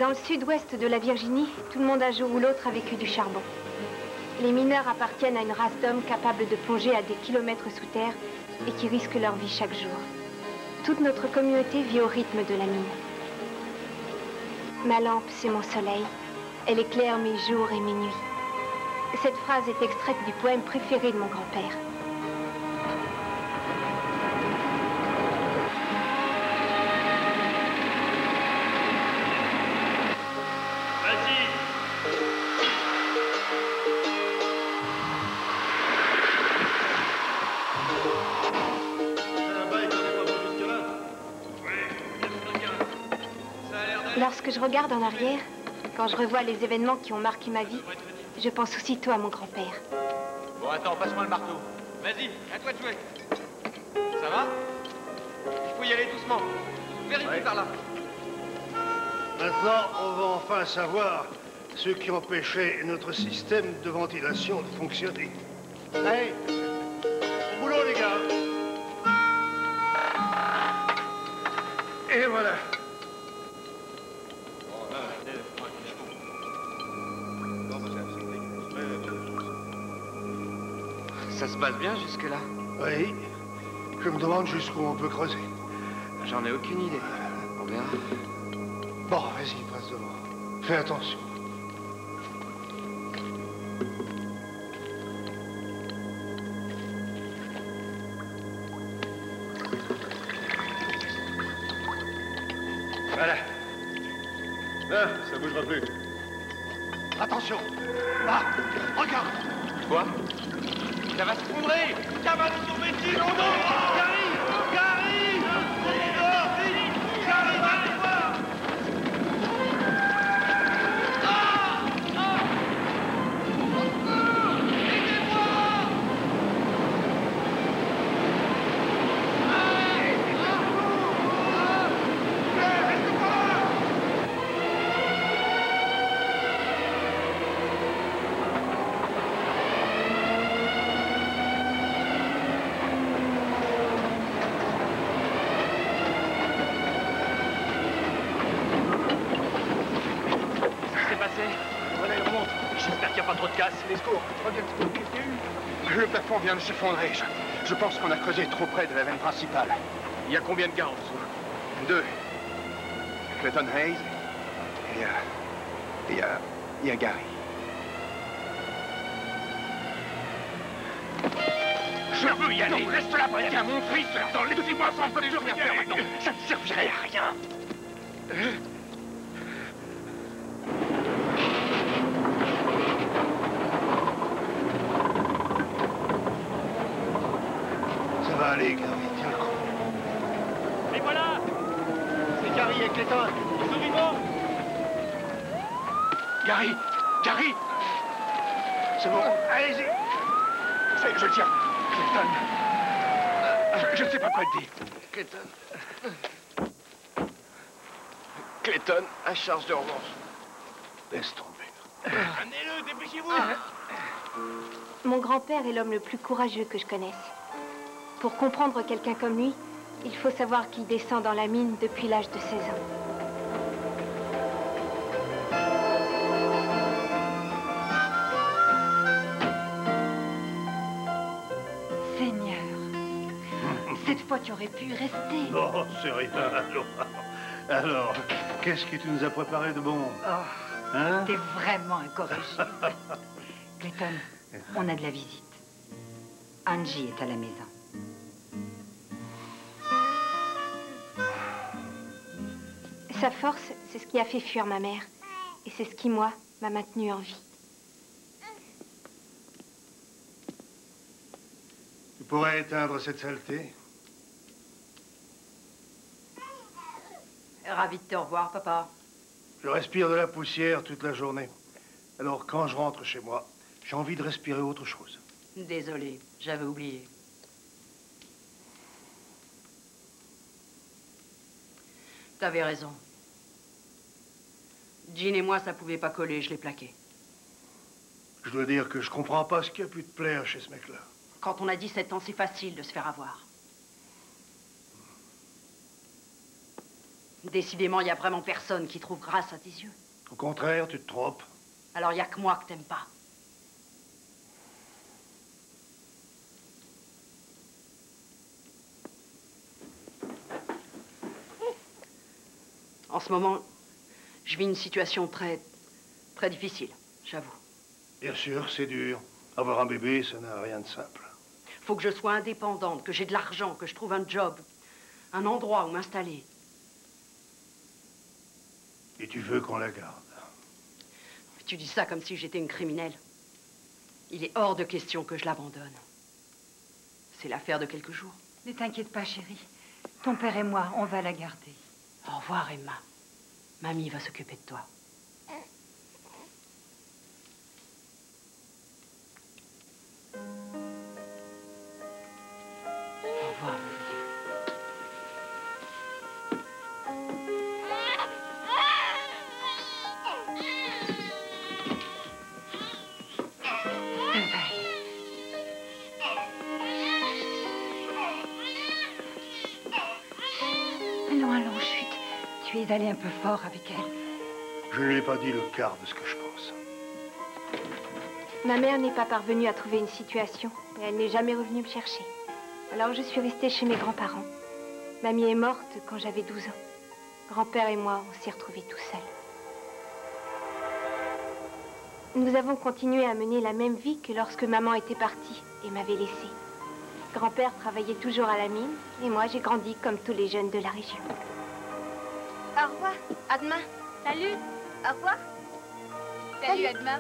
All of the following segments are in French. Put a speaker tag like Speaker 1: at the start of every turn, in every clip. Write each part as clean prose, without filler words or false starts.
Speaker 1: Dans le sud-ouest de la Virginie, tout le monde un jour ou l'autre a vécu du charbon. Les mineurs appartiennent à une race d'hommes capables de plonger à des kilomètres sous terre et qui risquent leur vie chaque jour. Toute notre communauté vit au rythme de la mine. Ma lampe, c'est mon soleil. Elle éclaire mes jours et mes nuits. Cette phrase est extraite du poème préféré de mon grand-père. Lorsque je regarde en arrière, quand je revois les événements qui ont marqué ma vie, je pense aussitôt à mon grand-père.
Speaker 2: Bon, attends, passe-moi le marteau. Vas-y, à toi de jouer. Ça va? Il faut y aller doucement. Vérifie par là.
Speaker 3: Maintenant, on va enfin savoir ce qui empêchait notre système de ventilation de fonctionner. Allez, au boulot, les gars. Et voilà.
Speaker 2: Ça se passe bien jusque-là?
Speaker 3: Oui. Je me demande jusqu'où on peut creuser.
Speaker 2: J'en ai aucune idée. On verra.
Speaker 3: Bon, vas-y, passe devant. Fais attention. Voilà. Là, ça bougera plus. Attention. Là, regarde.
Speaker 2: Quoi? Ça va se fondrer! Ça va se tomber dessus! Non, non! Gary! Gary! Dehors, vite! Gary, allez voir! Ah! Ah! Au secours! Aidez-moi! Reste pas là!
Speaker 3: Voilà, il remonte.
Speaker 4: J'espère qu'il n'y a pas trop de casse.
Speaker 3: Les secours, regarde, qu'est-ce qu'il y a eu? Le plafond vient de s'effondrer. Je pense qu'on a creusé trop près de la veine principale.
Speaker 4: Il y a combien de gars en dessous?
Speaker 3: 2. Clayton Hayes et il y a Gary.
Speaker 4: Je veux y aller. Non, reste là, Brian. Mon fils, dans les 6 mois sans les jours, rien faire maintenant. Ça ne servirait à rien.
Speaker 3: Ça va aller, Gary, tiens le coup.
Speaker 4: Et voilà. C'est Gary et Clayton. Ils sont vivants.
Speaker 3: Gary! Gary! C'est bon, allez-y!
Speaker 4: Je tiens. Clayton. Je ne sais pas quoi te dire.
Speaker 3: Clayton.
Speaker 4: Clayton, à charge de revanche.
Speaker 3: Laisse tomber.
Speaker 2: Amenez-le, dépêchez-vous!
Speaker 1: Mon grand-père est l'homme le plus courageux que je connaisse. Pour comprendre quelqu'un comme lui, il faut savoir qu'il descend dans la mine depuis l'âge de 16 ans.
Speaker 5: Seigneur, cette fois tu aurais pu rester.
Speaker 3: Non, c'est rien, alors, qu'est-ce que tu nous as préparé de bon?
Speaker 5: Oh,
Speaker 3: Hein?
Speaker 5: t'es vraiment incorrigible. Clayton, on a de la visite. Angie est à la maison.
Speaker 1: Sa force, c'est ce qui a fait fuir ma mère. Et c'est ce qui, moi, m'a maintenue en vie.
Speaker 3: Tu pourrais éteindre cette saleté?
Speaker 5: Ravi de te revoir, papa.
Speaker 3: Je respire de la poussière toute la journée. Alors, quand je rentre chez moi, j'ai envie de respirer autre chose.
Speaker 5: Désolée, j'avais oublié. T'avais raison. Jean et moi, ça pouvait pas coller, je l'ai plaqué.
Speaker 3: Je dois dire que je comprends pas ce qui a pu te plaire chez ce mec-là.
Speaker 5: Quand on a 17 ans, c'est facile de se faire avoir. Décidément, il n'y a vraiment personne qui trouve grâce à tes yeux.
Speaker 3: Au contraire, tu te trompes.
Speaker 5: Alors, il n'y a que moi que t'aimes pas. En ce moment, je vis une situation très difficile, j'avoue.
Speaker 3: Bien sûr, c'est dur. Avoir un bébé, ça n'a rien de simple.
Speaker 5: Faut que je sois indépendante, que j'ai de l'argent, que je trouve un job, un endroit où m'installer.
Speaker 3: Et tu veux qu'on la garde?
Speaker 5: Tu dis ça comme si j'étais une criminelle. Il est hors de question que je l'abandonne. C'est l'affaire de quelques jours.
Speaker 6: Ne t'inquiète pas, chérie. Ton père et moi, on va la garder.
Speaker 5: Au revoir, Emma. Mamie va s'occuper de toi. Au revoir, mon bébé.
Speaker 6: Allons, chut. Tu es allé un peu fort avec elle.
Speaker 3: Je ne lui ai pas dit le quart de ce que je pense.
Speaker 1: Ma mère n'est pas parvenue à trouver une situation et elle n'est jamais revenue me chercher. Alors je suis restée chez mes grands-parents. Mamie est morte quand j'avais 12 ans. Grand-père et moi, on s'est retrouvés tout seuls. Nous avons continué à mener la même vie que lorsque maman était partie et m'avait laissée. Grand-père travaillait toujours à la mine et moi j'ai grandi comme tous les jeunes de la région.
Speaker 7: Au revoir, à demain. Salut. Au revoir. Salut, à demain.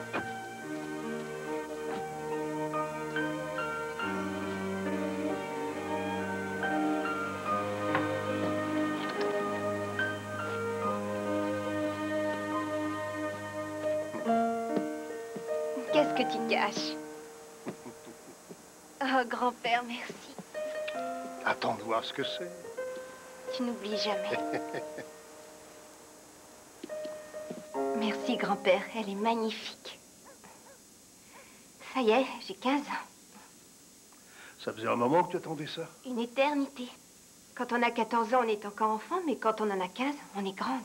Speaker 1: Qu'est-ce que tu caches? Oh, grand-père, merci.
Speaker 3: Attends de voir ce que c'est.
Speaker 1: Tu n'oublies jamais. Merci, grand-père. Elle est magnifique. Ça y est, j'ai 15 ans.
Speaker 3: Ça faisait un moment que tu attendais ça.
Speaker 1: Une éternité. Quand on a 14 ans, on est encore enfant, mais quand on en a 15, on est grande.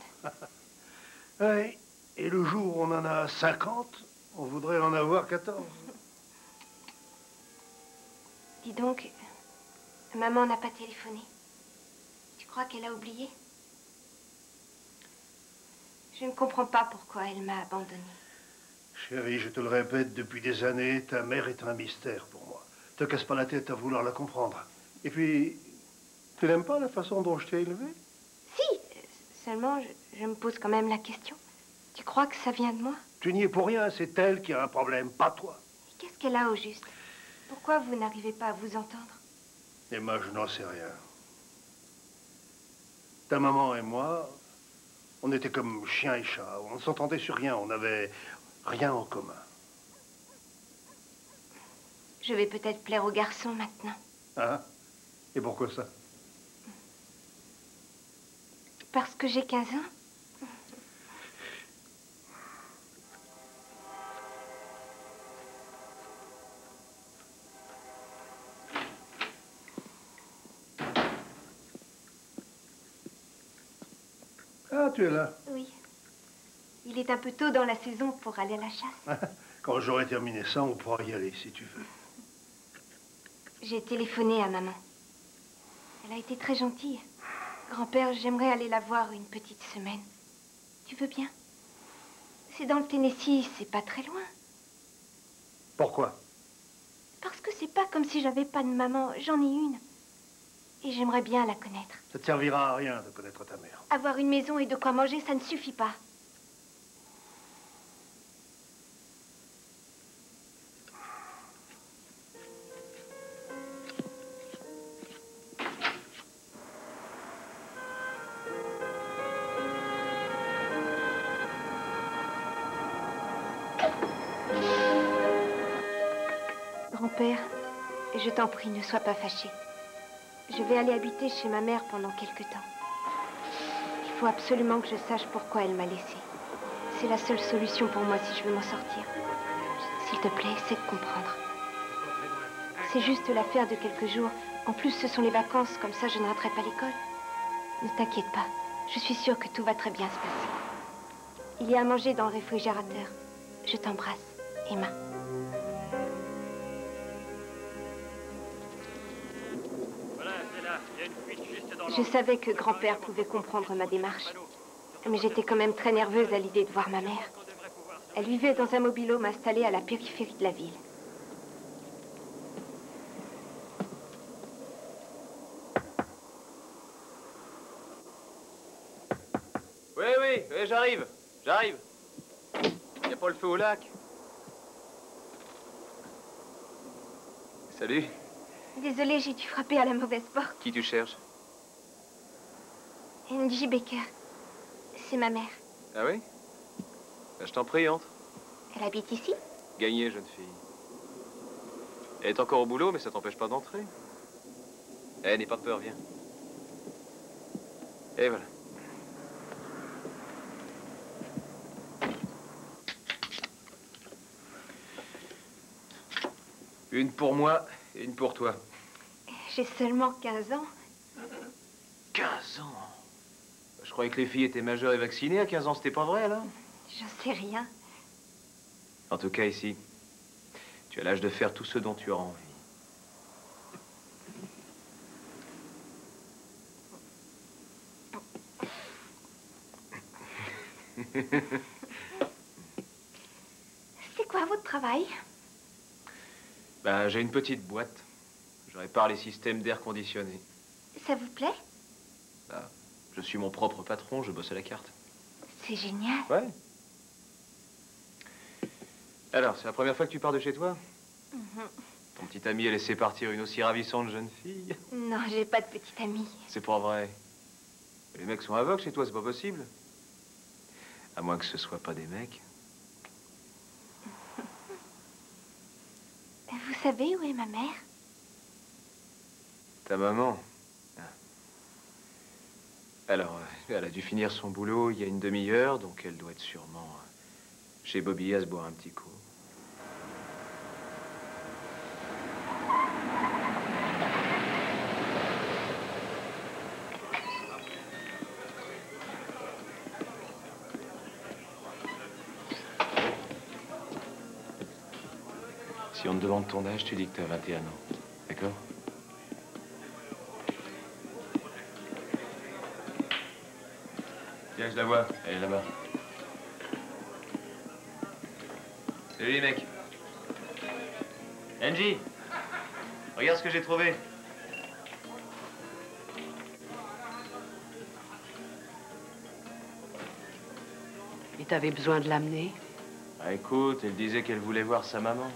Speaker 3: Ouais. Et le jour où on en a 50, on voudrait en avoir 14.
Speaker 1: Dis donc, maman n'a pas téléphoné. Tu crois qu'elle a oublié? Je ne comprends pas pourquoi elle m'a abandonnée.
Speaker 3: Chérie, je te le répète depuis des années, ta mère est un mystère pour moi. Te casse pas la tête à vouloir la comprendre. Et puis, tu n'aimes pas la façon dont je t'ai élevé?
Speaker 1: Si, seulement je me pose quand même la question. Tu crois que ça vient de moi?
Speaker 3: Tu n'y es pour rien, c'est elle qui a un problème, pas toi.
Speaker 1: Qu'est-ce qu'elle a au juste? Pourquoi vous n'arrivez pas à vous entendre?
Speaker 3: Emma, je n'en sais rien. Ta maman et moi, on était comme chien et chat. On ne s'entendait sur rien, on n'avait rien en commun.
Speaker 1: Je vais peut-être plaire aux garçons maintenant.
Speaker 3: Hein? Et pourquoi ça?
Speaker 1: Parce que j'ai 15 ans.
Speaker 3: Ah, tu es là.
Speaker 1: Oui. Il est un peu tôt dans la saison pour aller à la chasse.
Speaker 3: Quand j'aurai terminé ça, on pourra y aller, si tu veux.
Speaker 1: J'ai téléphoné à maman. Elle a été très gentille. Grand-père, j'aimerais aller la voir une petite semaine. Tu veux bien? C'est dans le Tennessee, c'est pas très loin.
Speaker 3: Pourquoi?
Speaker 1: Parce que c'est pas comme si j'avais pas de maman, j'en ai une. Et j'aimerais bien la connaître.
Speaker 3: Ça te servira à rien de connaître ta mère.
Speaker 1: Avoir une maison et de quoi manger, ça ne suffit pas. Grand-père, je t'en prie, ne sois pas fâché. Je vais aller habiter chez ma mère pendant quelque temps. Il faut absolument que je sache pourquoi elle m'a laissée. C'est la seule solution pour moi si je veux m'en sortir. S'il te plaît, essaie de comprendre. C'est juste l'affaire de quelques jours. En plus, ce sont les vacances, comme ça je ne raterai pas l'école. Ne t'inquiète pas. Je suis sûre que tout va très bien se passer. Il y a à manger dans le réfrigérateur. Je t'embrasse, Emma.
Speaker 2: Voilà, c'est là. Il y a une fuite juste dans
Speaker 1: Je savais que grand-père pouvait comprendre ma démarche. Mais j'étais quand même très nerveuse à l'idée de voir ma mère. Elle vivait dans un mobil-home installé à la périphérie de la ville.
Speaker 8: Oui, j'arrive. J'arrive. Y a pas le feu au lac? Salut.
Speaker 1: Désolée, j'ai dû frapper à la mauvaise porte.
Speaker 8: Qui tu cherches?
Speaker 1: Angie Baker. C'est ma mère.
Speaker 8: Ah oui? Ben, je t'en prie, entre.
Speaker 1: Elle habite ici?
Speaker 8: Gagné, jeune fille. Elle est encore au boulot, mais ça t'empêche pas d'entrer. Eh, n'aie pas peur, viens. Et voilà. Une pour moi et une pour toi.
Speaker 1: J'ai seulement 15 ans.
Speaker 8: 15 ans? Je croyais que les filles étaient majeures et vaccinées. À 15 ans, c'était pas vrai, alors?
Speaker 1: J'en sais rien.
Speaker 8: En tout cas, ici, tu as l'âge de faire tout ce dont tu auras envie.
Speaker 1: C'est quoi votre travail?
Speaker 8: Ben, j'ai une petite boîte. Je répare les systèmes d'air conditionné.
Speaker 1: Ça vous plaît?
Speaker 8: Ben, je suis mon propre patron, je bosse à la carte.
Speaker 1: C'est génial.
Speaker 8: Ouais. Alors, c'est la première fois que tu pars de chez toi? Ton petit ami a laissé partir une aussi ravissante jeune fille?
Speaker 1: Non, j'ai pas de petite amie.
Speaker 8: C'est pas vrai. Les mecs sont aveugles chez toi, c'est pas possible. À moins que ce soit pas des mecs.
Speaker 1: Vous savez où est ma mère?
Speaker 8: Ta maman? Alors, elle a dû finir son boulot il y a une demi-heure, donc elle doit être sûrement chez Bobby à se boire un petit coup. Si on te demande ton âge, tu dis que t'as 21 ans. D'accord? Tiens, je la vois. Elle est là-bas. Salut les mecs. Angie, regarde ce que j'ai trouvé.
Speaker 5: Et t'avais besoin de l'amener?
Speaker 8: Ah, écoute, elle disait qu'elle voulait voir sa maman.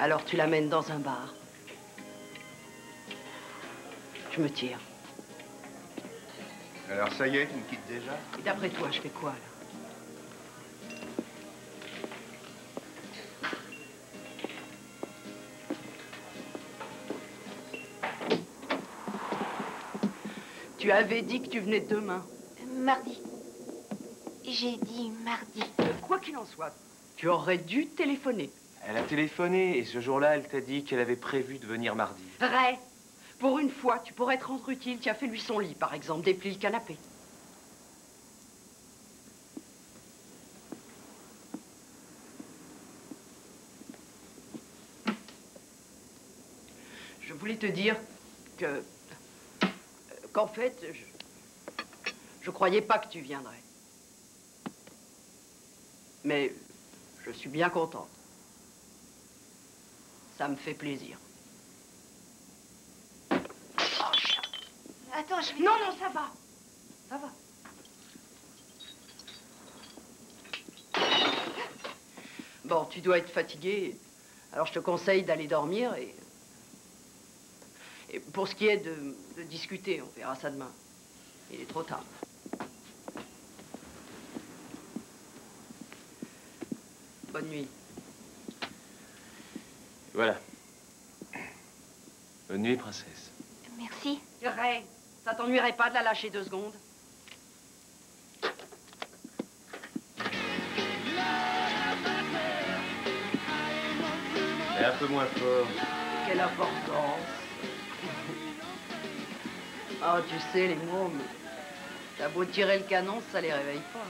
Speaker 5: Alors tu l'amènes dans un bar. Je me tire.
Speaker 3: Alors ça y est, tu me quittes déjà?
Speaker 5: Et d'après toi, je fais quoi, là? Tu avais dit que tu venais demain.
Speaker 1: Mardi. J'ai dit mardi.
Speaker 5: Quoi qu'il en soit, tu aurais dû téléphoner.
Speaker 8: Elle a téléphoné et ce jour-là, elle t'a dit qu'elle avait prévu de venir mardi.
Speaker 5: Ray, pour une fois, tu pourrais te rendre utile. Tu as fait lui son lit, par exemple, déplie le canapé. Je voulais te dire qu'en fait, je croyais pas que tu viendrais. Mais je suis bien contente. Ça me fait plaisir.
Speaker 1: Attends, je vais...
Speaker 5: Non, non, ça va. Ça va. Bon, tu dois être fatigué. Alors, je te conseille d'aller dormir et pour ce qui est de discuter, on verra ça demain. Il est trop tard. Bonne nuit.
Speaker 8: Voilà. Bonne nuit, princesse.
Speaker 1: Merci.
Speaker 5: Ray, ça t'ennuierait pas de la lâcher 2 secondes?
Speaker 8: Et un peu moins fort.
Speaker 5: Quelle importance. Oh, tu sais, les mômes, t'as beau tirer le canon, ça les réveille pas.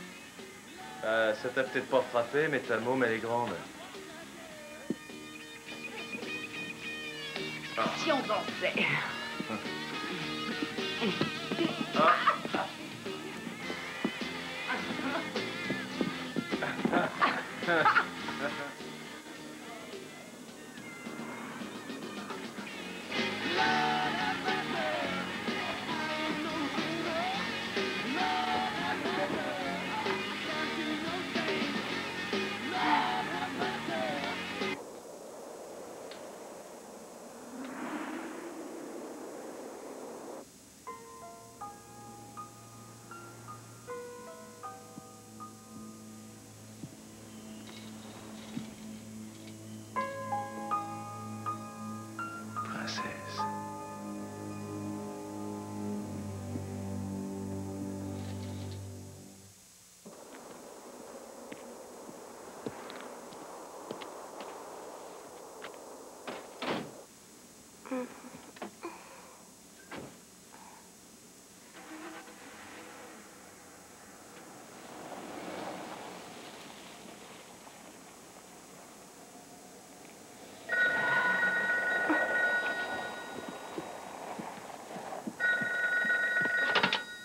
Speaker 8: Ça t'a peut-être pas frappé, mais ta môme, elle est grande.
Speaker 5: Si on dansait.
Speaker 3: Princesse.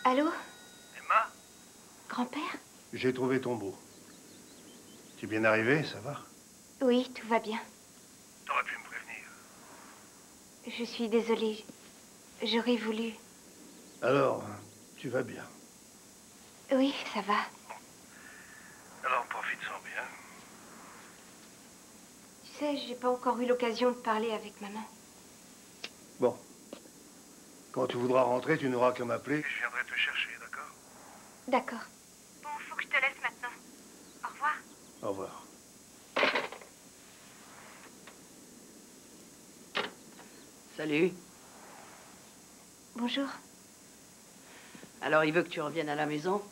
Speaker 1: Allô?
Speaker 3: Emma?
Speaker 1: Grand-père?
Speaker 3: J'ai trouvé ton beau. Tu es bien arrivé, ça va?
Speaker 1: Oui, tout va bien.
Speaker 3: T'aurais pu me prévenir.
Speaker 1: Je suis désolée. J'aurais voulu.
Speaker 3: Alors, tu vas bien?
Speaker 1: Oui, ça va.
Speaker 3: Alors, profite-en bien.
Speaker 1: Tu sais, j'ai pas encore eu l'occasion de parler avec maman.
Speaker 3: Bon. Quand tu voudras rentrer, tu n'auras qu'à m'appeler. Je viendrai te chercher, d'accord?
Speaker 1: D'accord. Bon, faut que je te laisse maintenant. Au revoir.
Speaker 3: Au revoir.
Speaker 5: Salut.
Speaker 1: Bonjour.
Speaker 5: Alors, il veut que tu reviennes à la maison?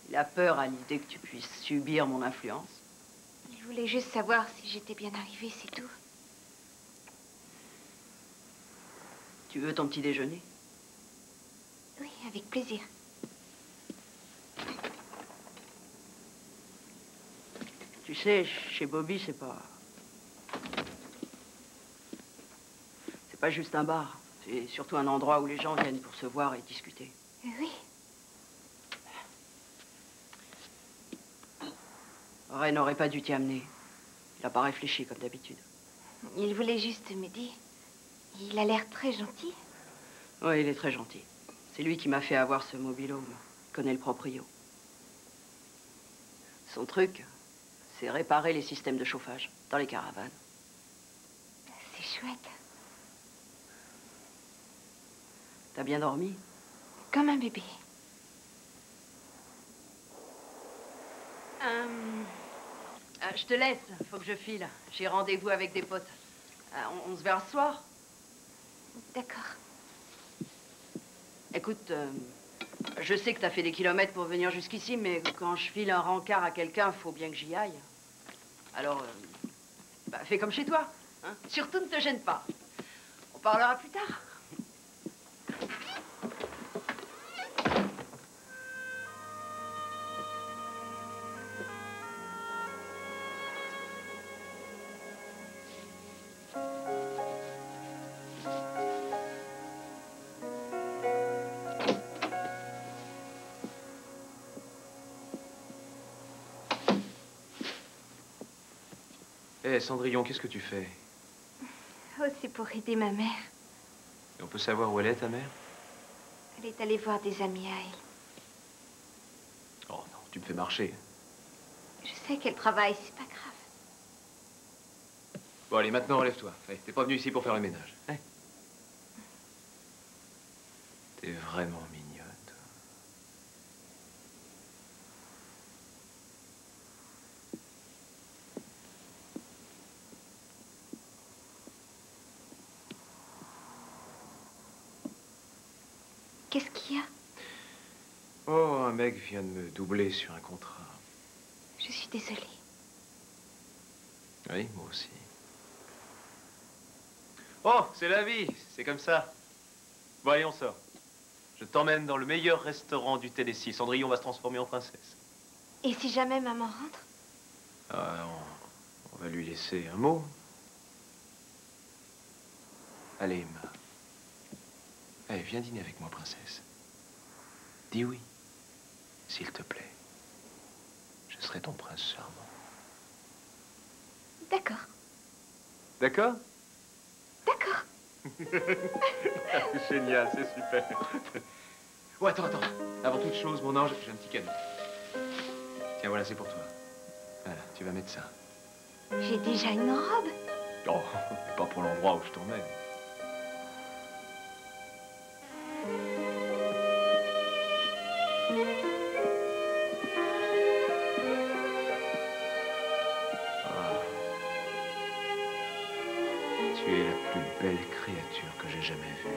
Speaker 5: Il a peur à l'idée que tu puisses subir mon influence.
Speaker 1: Il voulait juste savoir si j'étais bien arrivée, c'est tout.
Speaker 5: Tu veux ton petit déjeuner?
Speaker 1: Oui, avec plaisir.
Speaker 5: Tu sais, chez Bobby, c'est pas juste un bar. C'est surtout un endroit où les gens viennent pour se voir et discuter.
Speaker 1: Oui.
Speaker 5: Ray n'aurait pas dû t'y amener. Il n'a pas réfléchi comme d'habitude.
Speaker 1: Il voulait juste m'aider. Il a l'air très gentil.
Speaker 5: Oui, il est très gentil. C'est lui qui m'a fait avoir ce mobil-home. Il connaît le proprio. Son truc, c'est réparer les systèmes de chauffage dans les caravanes.
Speaker 1: C'est chouette.
Speaker 5: T'as bien dormi?
Speaker 1: Comme un bébé.
Speaker 5: Je te laisse, faut que je file. J'ai rendez-vous avec des potes. On se verra ce soir?
Speaker 1: D'accord.
Speaker 5: Écoute, je sais que t'as fait des kilomètres pour venir jusqu'ici, mais quand je file un rencard à quelqu'un, faut bien que j'y aille. Alors, fais comme chez toi. Hein? Surtout ne te gêne pas. On parlera plus tard.
Speaker 8: Hé, Cendrillon, qu'est-ce que tu fais?
Speaker 1: Oh, c'est pour aider ma mère.
Speaker 8: Et on peut savoir où elle est, ta mère?
Speaker 1: Elle est allée voir des amis à elle.
Speaker 8: Oh non, tu me fais marcher.
Speaker 1: Je sais qu'elle travaille, c'est pas grave.
Speaker 8: Bon, allez, maintenant, relève-toi. Allez, t'es pas venu ici pour faire le ménage. Hein? T'es vraiment mignonne, toi.
Speaker 1: Qu'est-ce qu'il y a?
Speaker 8: Oh, un mec vient de me doubler sur un contrat.
Speaker 1: Je suis désolée.
Speaker 8: Oui, moi aussi. Oh, c'est la vie, c'est comme ça. Bon, allez, on sort. Je t'emmène dans le meilleur restaurant du Tennessee. Cendrillon va se transformer en princesse.
Speaker 1: Et si jamais maman rentre?
Speaker 8: On va lui laisser un mot. Allez, Emma. Allez, viens dîner avec moi, princesse. Dis oui, s'il te plaît. Je serai ton prince charmant.
Speaker 1: D'accord.
Speaker 8: D'accord?
Speaker 1: D'accord.
Speaker 8: Génial, c'est super. Oh, attends. Avant toute chose, mon ange, j'ai un petit cadeau. Tiens, voilà, c'est pour toi. Voilà, tu vas mettre ça.
Speaker 1: J'ai déjà une robe.
Speaker 8: Oh, mais pas pour l'endroit où je t'emmène. Tu es la plus belle créature que j'ai jamais vue.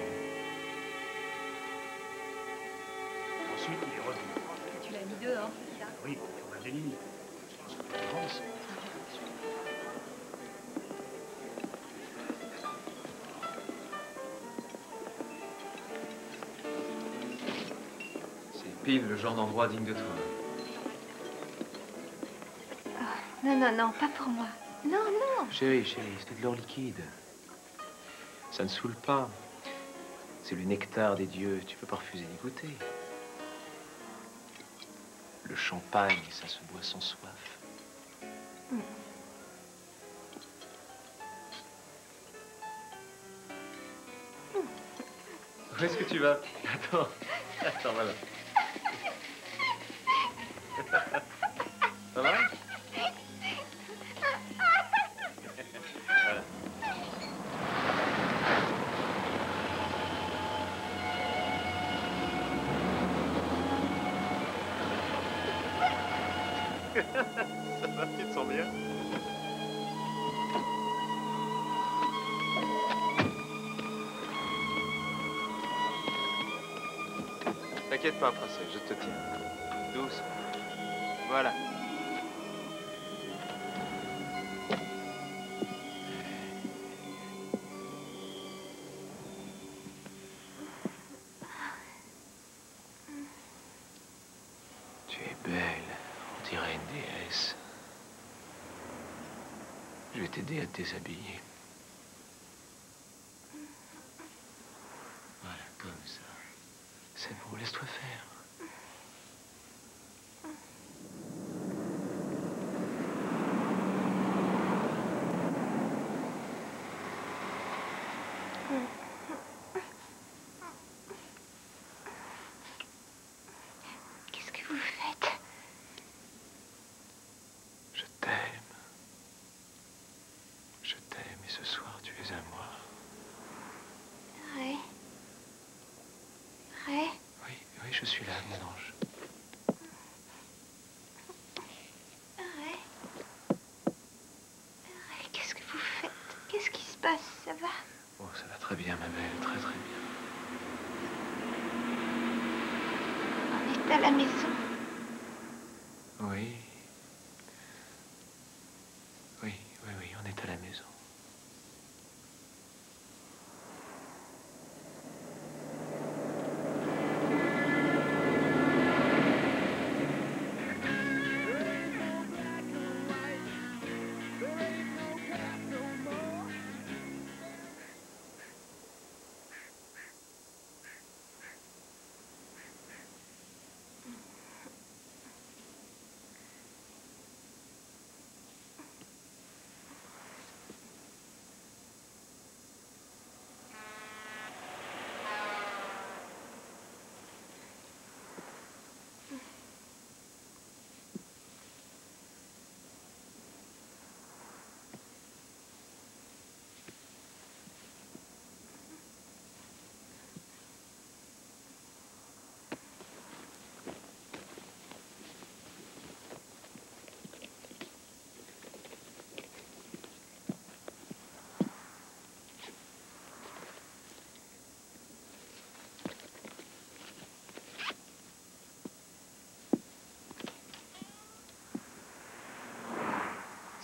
Speaker 3: Ensuite, il est revenu.
Speaker 6: Tu l'as mis dehors, c'est ça?
Speaker 3: Oui, comme un délit. France.
Speaker 8: C'est pile le genre d'endroit digne de toi.
Speaker 1: Non, pas pour moi. Non.
Speaker 8: Chérie, c'est de l'or liquide. Ça ne saoule pas. C'est le nectar des dieux. Tu peux pas refuser d'y goûter. Le champagne, ça se boit sans soif. Où est-ce que tu vas? Attends, voilà. Ça va? Ça va, tu te sens bien? T'inquiète pas, princesse, je te tiens. Douce. Voilà. Tu es belle, on dirait une déesse. Je vais t'aider à te déshabiller. Voilà, comme ça. C'est bon, laisse-toi faire.
Speaker 1: Qu'est-ce que vous faites?
Speaker 8: Je t'aime. Je t'aime et ce soir tu es à moi.
Speaker 1: Ray?
Speaker 8: Oui, je suis là, mon ange.
Speaker 1: Ray, qu'est-ce que vous faites? Qu'est-ce qui se passe? Ça va?
Speaker 8: Oh, ça va très bien, ma belle, très très bien.
Speaker 1: On est à la maison.
Speaker 8: Oui. Oui, on est à la maison.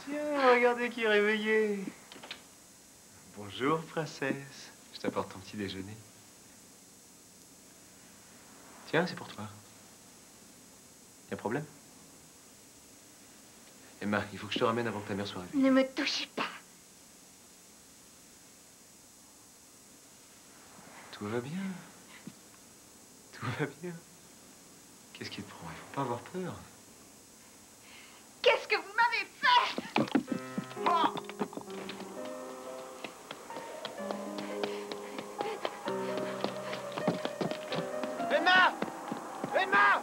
Speaker 8: Tiens, regardez qui est réveillé. Bonjour, princesse. Je t'apporte ton petit déjeuner. Tiens, c'est pour toi. Y a un problème? Emma, il faut que je te ramène avant que ta mère soit réveillée.
Speaker 1: Ne me touchez pas.
Speaker 8: Tout va bien. Tout va bien. Qu'est-ce qui te prend? Il faut pas avoir peur.
Speaker 1: Qu'est-ce que vous m'avez fait?
Speaker 2: Emma! Emma!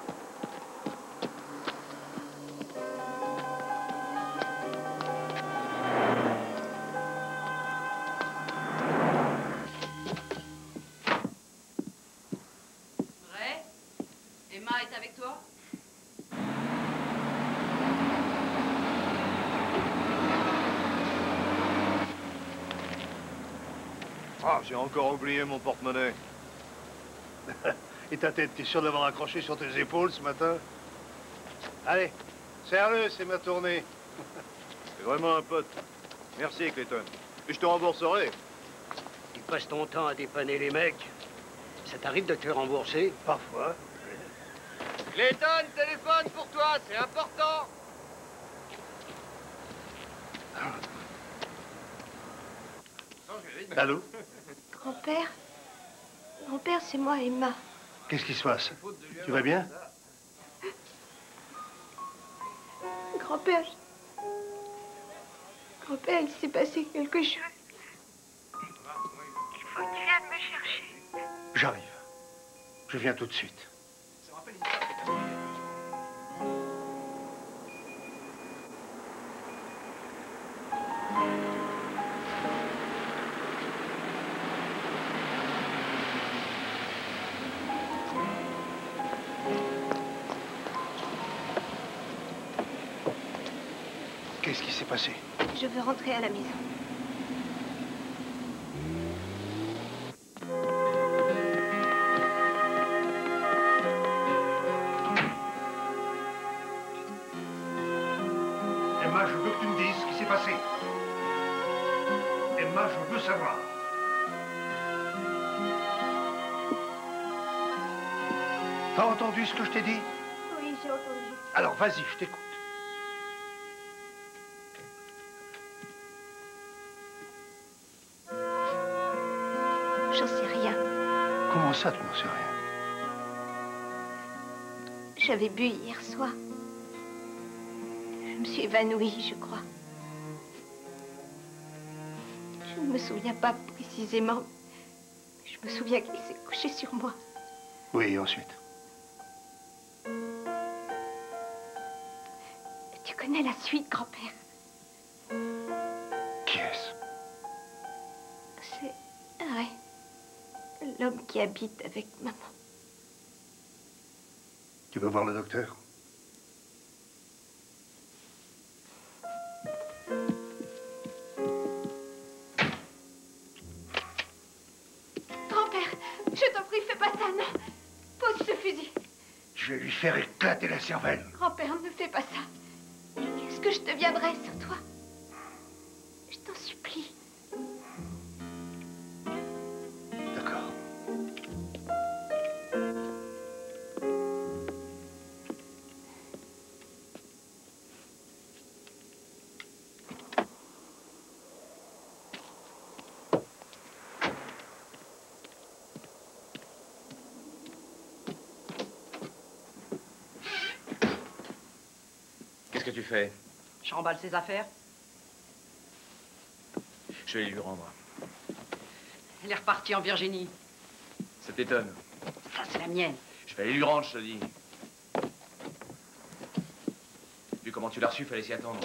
Speaker 5: Ray? Emma est avec toi?
Speaker 2: Ah, j'ai encore oublié mon porte-monnaie.
Speaker 3: Et ta tête, t'es sûr d'avoir accroché sur tes épaules ce matin? Allez, serre-le, c'est ma tournée.
Speaker 2: C'est vraiment un pote. Merci, Clayton. Et je te rembourserai.
Speaker 9: Tu passes ton temps à dépanner les mecs. Ça t'arrive de te rembourser?
Speaker 3: Parfois.
Speaker 2: Clayton, téléphone pour toi, c'est important.
Speaker 3: Allô?
Speaker 1: Grand-père? Grand-père, c'est moi, Emma.
Speaker 3: Qu'est-ce qui se passe? Tu vas bien?
Speaker 1: Grand-père, Grand-père, il s'est passé quelque chose. Il faut que tu viennes me chercher.
Speaker 3: J'arrive. Je viens tout de suite. Qu'est-ce qui s'est passé?
Speaker 1: Je veux rentrer à la maison.
Speaker 3: Emma, je veux que tu me dises ce qui s'est passé. Emma, je veux savoir. T'as entendu ce que je t'ai dit?
Speaker 1: Oui, j'ai entendu.
Speaker 3: Alors, vas-y, je t'écoute.
Speaker 1: J'en sais rien.
Speaker 3: Comment ça, tu n'en sais rien?
Speaker 1: J'avais bu hier soir. Je me suis évanouie, je crois. Je ne me souviens pas précisément. Mais je me souviens qu'il s'est couché sur moi.
Speaker 3: Oui, et ensuite?
Speaker 1: Tu connais la suite, grand-père?
Speaker 3: Qui est-ce?
Speaker 1: C'est Ray. L'homme qui habite avec maman.
Speaker 3: Tu veux voir le docteur?
Speaker 1: Grand-père, je t'en prie, fais pas ça, non. Pose ce fusil.
Speaker 3: Je vais lui faire éclater la cervelle.
Speaker 1: Grand-père, ne fais pas ça. Qu'est-ce que je deviendrais sans toi? Je t'en supplie.
Speaker 3: D'accord.
Speaker 8: Qu'est-ce que tu fais?
Speaker 5: Je remballe ses affaires.
Speaker 8: Je vais les lui rendre.
Speaker 5: Elle est repartie en Virginie.
Speaker 8: Ça t'étonne?
Speaker 5: Ça, c'est la mienne.
Speaker 8: Je vais aller lui rendre, je te dis. Vu comment tu l'as reçu, fallait s'y attendre.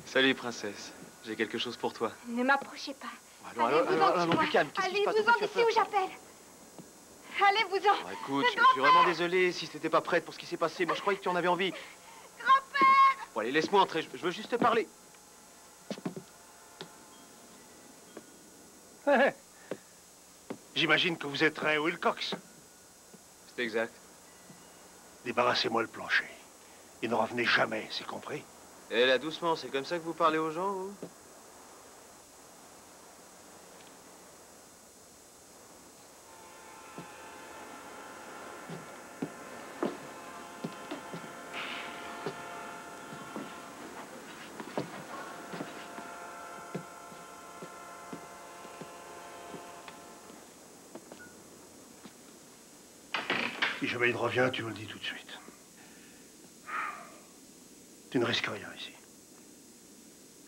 Speaker 10: Salut, princesse. J'ai quelque chose pour toi.
Speaker 1: Ne m'approchez pas.
Speaker 10: Allons, plus calme. Qu'est-ce qui se passe?
Speaker 1: Allez-vous-en d'ici où j'appelle. Allez-vous-en.
Speaker 10: Bon, écoute, je suis vraiment désolé si t'étais pas prête pour ce qui s'est passé. Moi, je croyais que tu en avais envie.
Speaker 1: Grand-père!
Speaker 10: Bon, allez, laisse-moi entrer. Je veux juste te parler.
Speaker 3: J'imagine que vous êtes Ray Wilcox.
Speaker 8: C'est exact.
Speaker 3: Débarrassez-moi le plancher. Et ne revenez jamais, c'est compris?
Speaker 10: Eh là, doucement, c'est comme ça que vous parlez aux gens, vous?
Speaker 3: Si jamais il revient, tu me le dis tout de suite. Tu ne risques rien ici.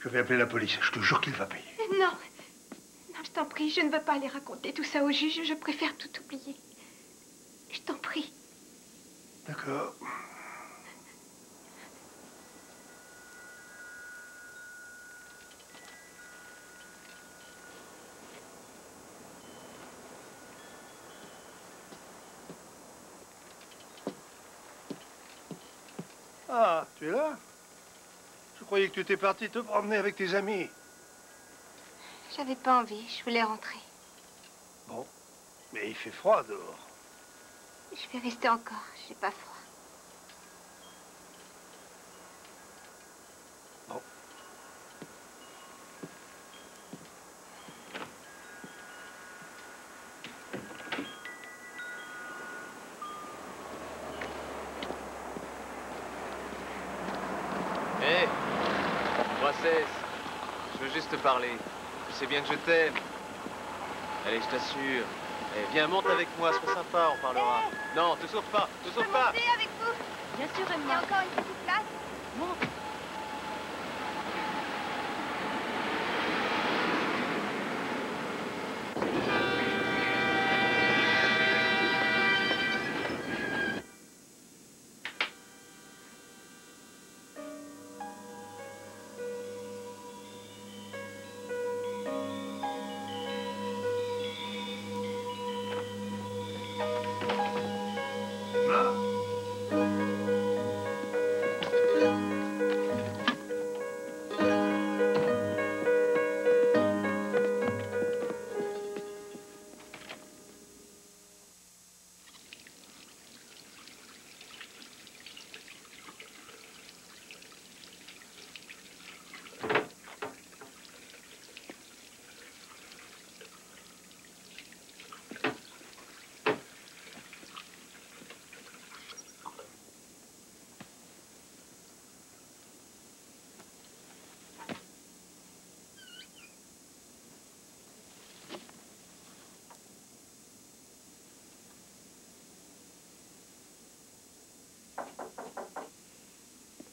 Speaker 3: Je vais appeler la police. Je te jure qu'il va payer.
Speaker 1: Non. Non, je t'en prie, je ne veux pas aller raconter tout ça au juge. Je préfère tout oublier. Je t'en prie.
Speaker 3: D'accord. Ah, tu es là? Je croyais que tu étais parti te promener avec tes amis.
Speaker 1: J'avais pas envie, je voulais rentrer.
Speaker 3: Bon, mais il fait froid dehors.
Speaker 1: Je vais rester encore, j'ai pas froid.
Speaker 3: Bon.
Speaker 10: Hé, princesse, je veux juste te parler. Tu sais bien que je t'aime. Allez, je t'assure. Eh, viens, monte avec moi, sois sympa, on parlera. Non, te sauve pas, te sauve pas.
Speaker 7: Monter avec vous.
Speaker 6: Bien sûr,
Speaker 7: Il y a
Speaker 6: Edna.
Speaker 7: encore une petite place.
Speaker 6: Monte.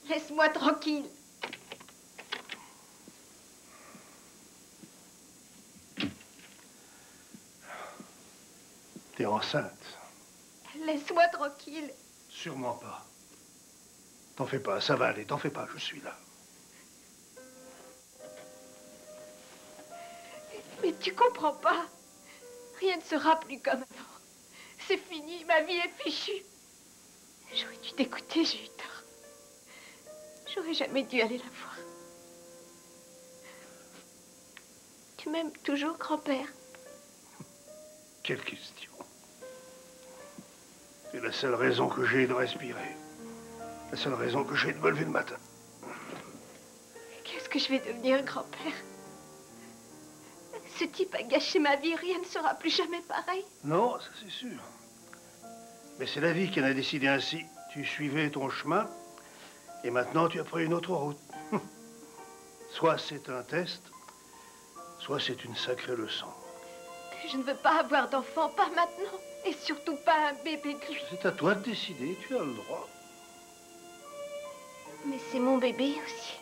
Speaker 1: Laisse-moi tranquille.
Speaker 3: T'es enceinte?
Speaker 1: Laisse-moi tranquille.
Speaker 3: Sûrement pas. T'en fais pas, ça va aller, t'en fais pas, je suis là.
Speaker 1: Mais tu comprends pas. Rien ne sera plus comme avant. C'est fini, ma vie est fichue. J'aurais dû t'écouter, j'ai eu tort. J'aurais jamais dû aller la voir. Tu m'aimes toujours, grand-père?
Speaker 3: Quelle question. C'est la seule raison que j'ai de respirer. La seule raison que j'ai de me lever le matin.
Speaker 1: Qu'est-ce que je vais devenir, grand-père? Ce type a gâché ma vie, rien ne sera plus jamais pareil.
Speaker 3: Non, ça c'est sûr. Mais c'est la vie qui en a décidé ainsi. Tu suivais ton chemin, et maintenant tu as pris une autre route. Soit c'est un test, soit c'est une sacrée leçon.
Speaker 1: Je ne veux pas avoir d'enfant, pas maintenant. Et surtout pas un bébé de lui.
Speaker 3: C'est à toi de décider, tu as le droit.
Speaker 1: Mais c'est mon bébé aussi.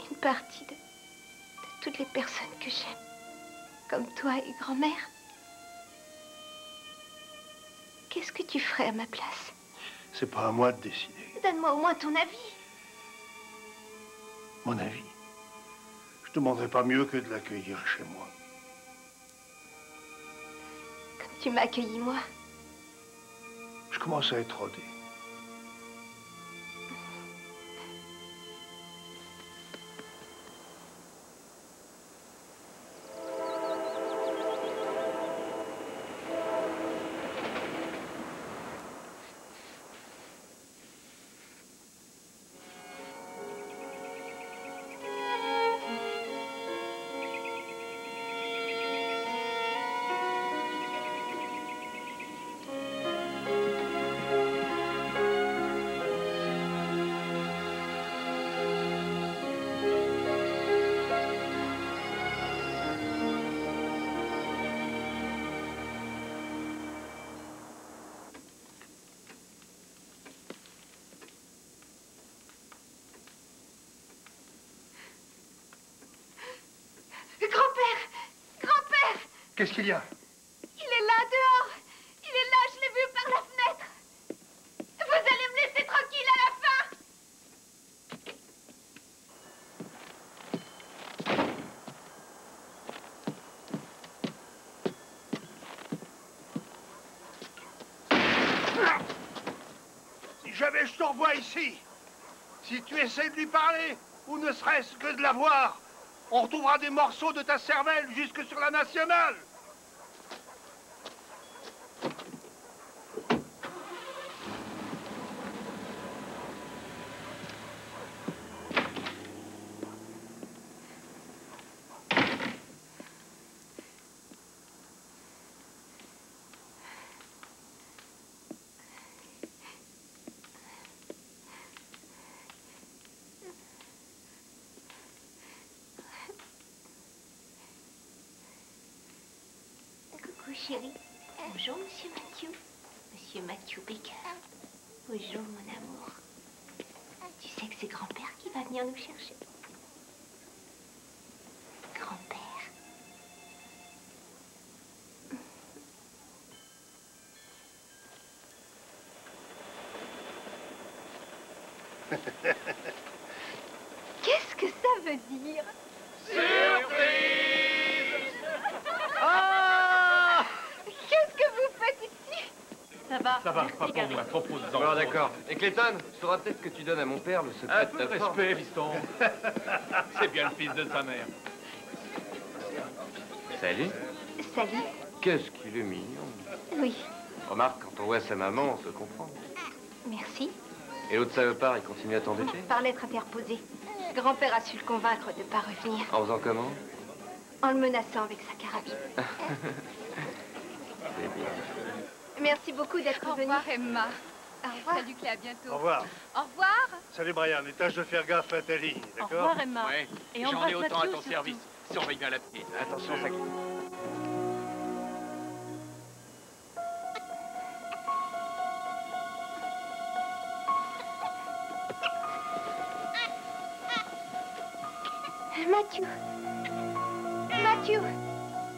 Speaker 1: Une partie de toutes les personnes que j'aime. Comme toi et grand-mère. Qu'est-ce que tu ferais à ma place?
Speaker 3: C'est pas à moi de décider.
Speaker 1: Donne-moi au moins ton avis.
Speaker 3: Mon avis. Je te demanderais pas mieux que de l'accueillir chez moi.
Speaker 1: Comme tu m'as accueilli, moi.
Speaker 3: Je commence à être rodé. Qu'est-ce qu'il y a?
Speaker 1: Il est là, dehors. Il est là, je l'ai vu par la fenêtre. Vous allez me laisser tranquille à la fin.
Speaker 3: Si jamais je te revois ici, si tu essaies de lui parler, ou ne serait-ce que de la voir, on retrouvera des morceaux de ta cervelle jusque sur la nationale.
Speaker 1: Coucou chérie. Bonjour Monsieur Matthew. Monsieur Matthew Baker. Bonjour mon amour. Tu sais que c'est grand-père qui va venir nous chercher. Grand-père. Qu'est-ce que ça veut dire?
Speaker 10: Ah!
Speaker 1: Qu'est-ce que vous faites ici?
Speaker 5: Ça va.
Speaker 11: Ça va, pas pour moi, trop peu de temps.
Speaker 10: Bon, d'accord. Et Clayton, il faudra peut-être que tu donnes à mon père le secret
Speaker 11: Un
Speaker 10: de
Speaker 11: peu de
Speaker 10: ta forme.
Speaker 11: respect, fiston. C'est bien le fils de sa mère.
Speaker 10: Salut.
Speaker 1: Salut.
Speaker 10: Qu'est-ce qu'il est mignon.
Speaker 1: Oui,
Speaker 10: Remarque, quand on voit sa maman, on se comprend.
Speaker 1: merci.
Speaker 10: Et l'autre salopard, il continue à t'embêter?
Speaker 1: Par lettre interposée. Grand-père a su le convaincre de ne pas revenir.
Speaker 10: En faisant comment?
Speaker 1: En le menaçant avec sa carabine.
Speaker 10: C'est bien.
Speaker 1: Merci beaucoup d'être
Speaker 7: Au
Speaker 1: venu.
Speaker 7: revoir, Emma.
Speaker 1: Au revoir.
Speaker 7: Salut, Clé, à bientôt.
Speaker 3: Au revoir.
Speaker 7: Au revoir.
Speaker 3: Salut Brian, et tâche de faire gaffe à ta ligne,
Speaker 6: Au
Speaker 3: d'accord?
Speaker 6: revoir, Emma.
Speaker 11: Ouais,
Speaker 6: Et
Speaker 11: j'en
Speaker 6: embrasse
Speaker 11: ai autant à
Speaker 6: Mathieu,
Speaker 11: ton
Speaker 6: surtout.
Speaker 11: service. Surveille bien la petite.
Speaker 10: Attention, ça glisse.
Speaker 1: Mathieu. Mathieu.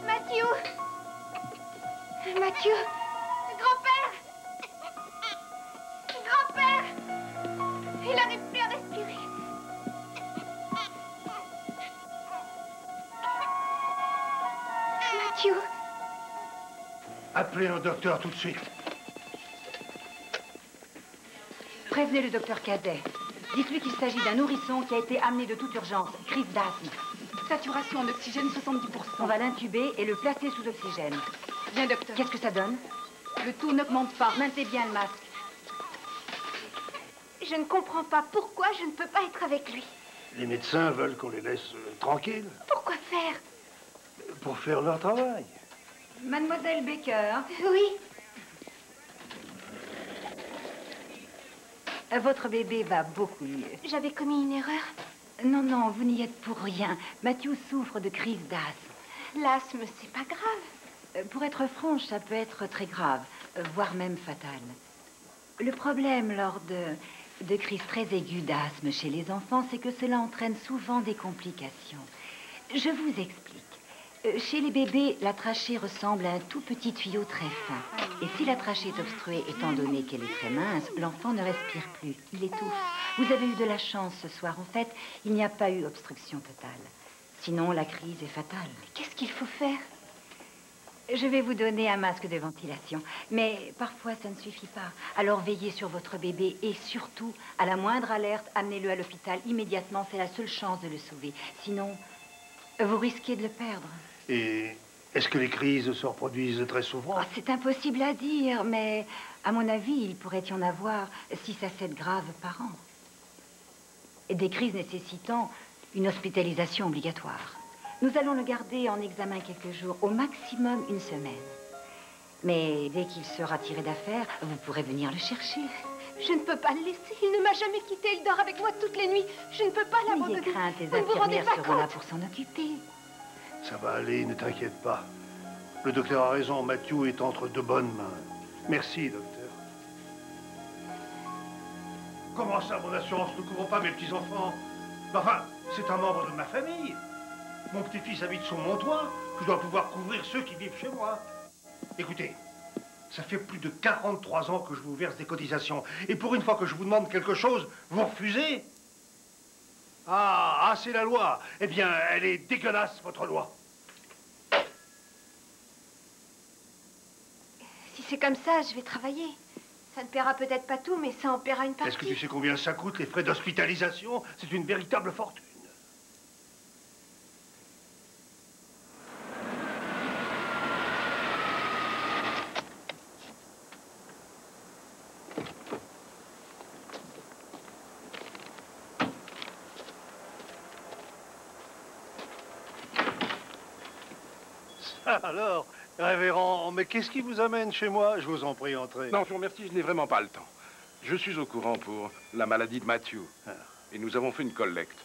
Speaker 1: Mathieu. Mathieu. Grand-père. Grand-père. Il n'arrive plus à respirer. Mathieu.
Speaker 3: Appelez un docteur tout de suite.
Speaker 6: Prévenez le docteur Cadet. Dites-lui qu'il s'agit d'un nourrisson qui a été amené de toute urgence. Crise d'asthme. Saturation en oxygène 70%. On va l'intuber et le placer sous oxygène.
Speaker 1: Bien, docteur.
Speaker 6: Qu'est-ce que ça donne? Le taux n'augmente pas. Maintenez bien le masque.
Speaker 1: Je ne comprends pas pourquoi je ne peux pas être avec lui.
Speaker 3: Les médecins veulent qu'on les laisse tranquilles
Speaker 1: Pourquoi faire?
Speaker 3: pour faire leur travail.
Speaker 6: Mademoiselle Baker,
Speaker 1: Oui.
Speaker 6: votre bébé va beaucoup mieux.
Speaker 1: J'avais commis une erreur.
Speaker 6: Non, non, vous n'y êtes pour rien. Matthew souffre de crise d'asthme.
Speaker 1: L'asthme, c'est pas grave.
Speaker 6: Pour être franche, ça peut être très grave, voire même fatal. Le problème lors de crises très aiguës d'asthme chez les enfants, c'est que cela entraîne souvent des complications. Je vous explique. Chez les bébés, la trachée ressemble à un tout petit tuyau très fin. Et si la trachée est obstruée, étant donné qu'elle est très mince, l'enfant ne respire plus, il étouffe. Vous avez eu de la chance ce soir. En fait, il n'y a pas eu obstruction totale. Sinon, la crise est fatale.
Speaker 1: Qu'est-ce qu'il faut faire?
Speaker 6: Je vais vous donner un masque de ventilation, mais parfois ça ne suffit pas. Alors veillez sur votre bébé et surtout, à la moindre alerte, amenez-le à l'hôpital immédiatement. C'est la seule chance de le sauver. Sinon, vous risquez de le perdre.
Speaker 3: Et est-ce que les crises se reproduisent très souvent?
Speaker 6: Oh, c'est impossible à dire, mais à mon avis, il pourrait y en avoir 6 à 7 graves par an. Et des crises nécessitant une hospitalisation obligatoire. Nous allons le garder en examen quelques jours, au maximum une semaine. Mais dès qu'il sera tiré d'affaire, vous pourrez venir le chercher.
Speaker 1: Je ne peux pas le laisser. Il ne m'a jamais quitté. Il dort avec moi toutes les nuits. Je ne peux pas l'abandonner.
Speaker 6: N'ayez crainte, les
Speaker 1: Vous ne vous rendez
Speaker 6: infirmières
Speaker 1: pas
Speaker 6: seront là
Speaker 1: compte?
Speaker 6: pour s'en occuper.
Speaker 3: Ça va aller, ne t'inquiète pas. Le docteur a raison, Matthew est entre de bonnes mains. Merci, docteur. Comment ça, mon assurance ne couvre pas mes petits-enfants? Enfin, c'est un membre de ma famille. Mon petit-fils habite sous mon toit. Je dois pouvoir couvrir ceux qui vivent chez moi. Écoutez, ça fait plus de 43 ans que je vous verse des cotisations. Et pour une fois que je vous demande quelque chose, vous refusez? Ah, c'est la loi. Eh bien, elle est dégueulasse, votre loi.
Speaker 1: Si c'est comme ça, je vais travailler. Ça ne paiera peut-être pas tout, mais ça en paiera une partie.
Speaker 3: Est-ce que tu sais combien ça coûte, les frais d'hospitalisation? C'est une véritable fortune. Alors, révérend, mais qu'est-ce qui vous amène chez moi? Je vous en prie, entrez.
Speaker 12: Non, je vous remercie, je n'ai vraiment pas le temps. Je suis au courant pour la maladie de Matthew. Et nous avons fait une collecte.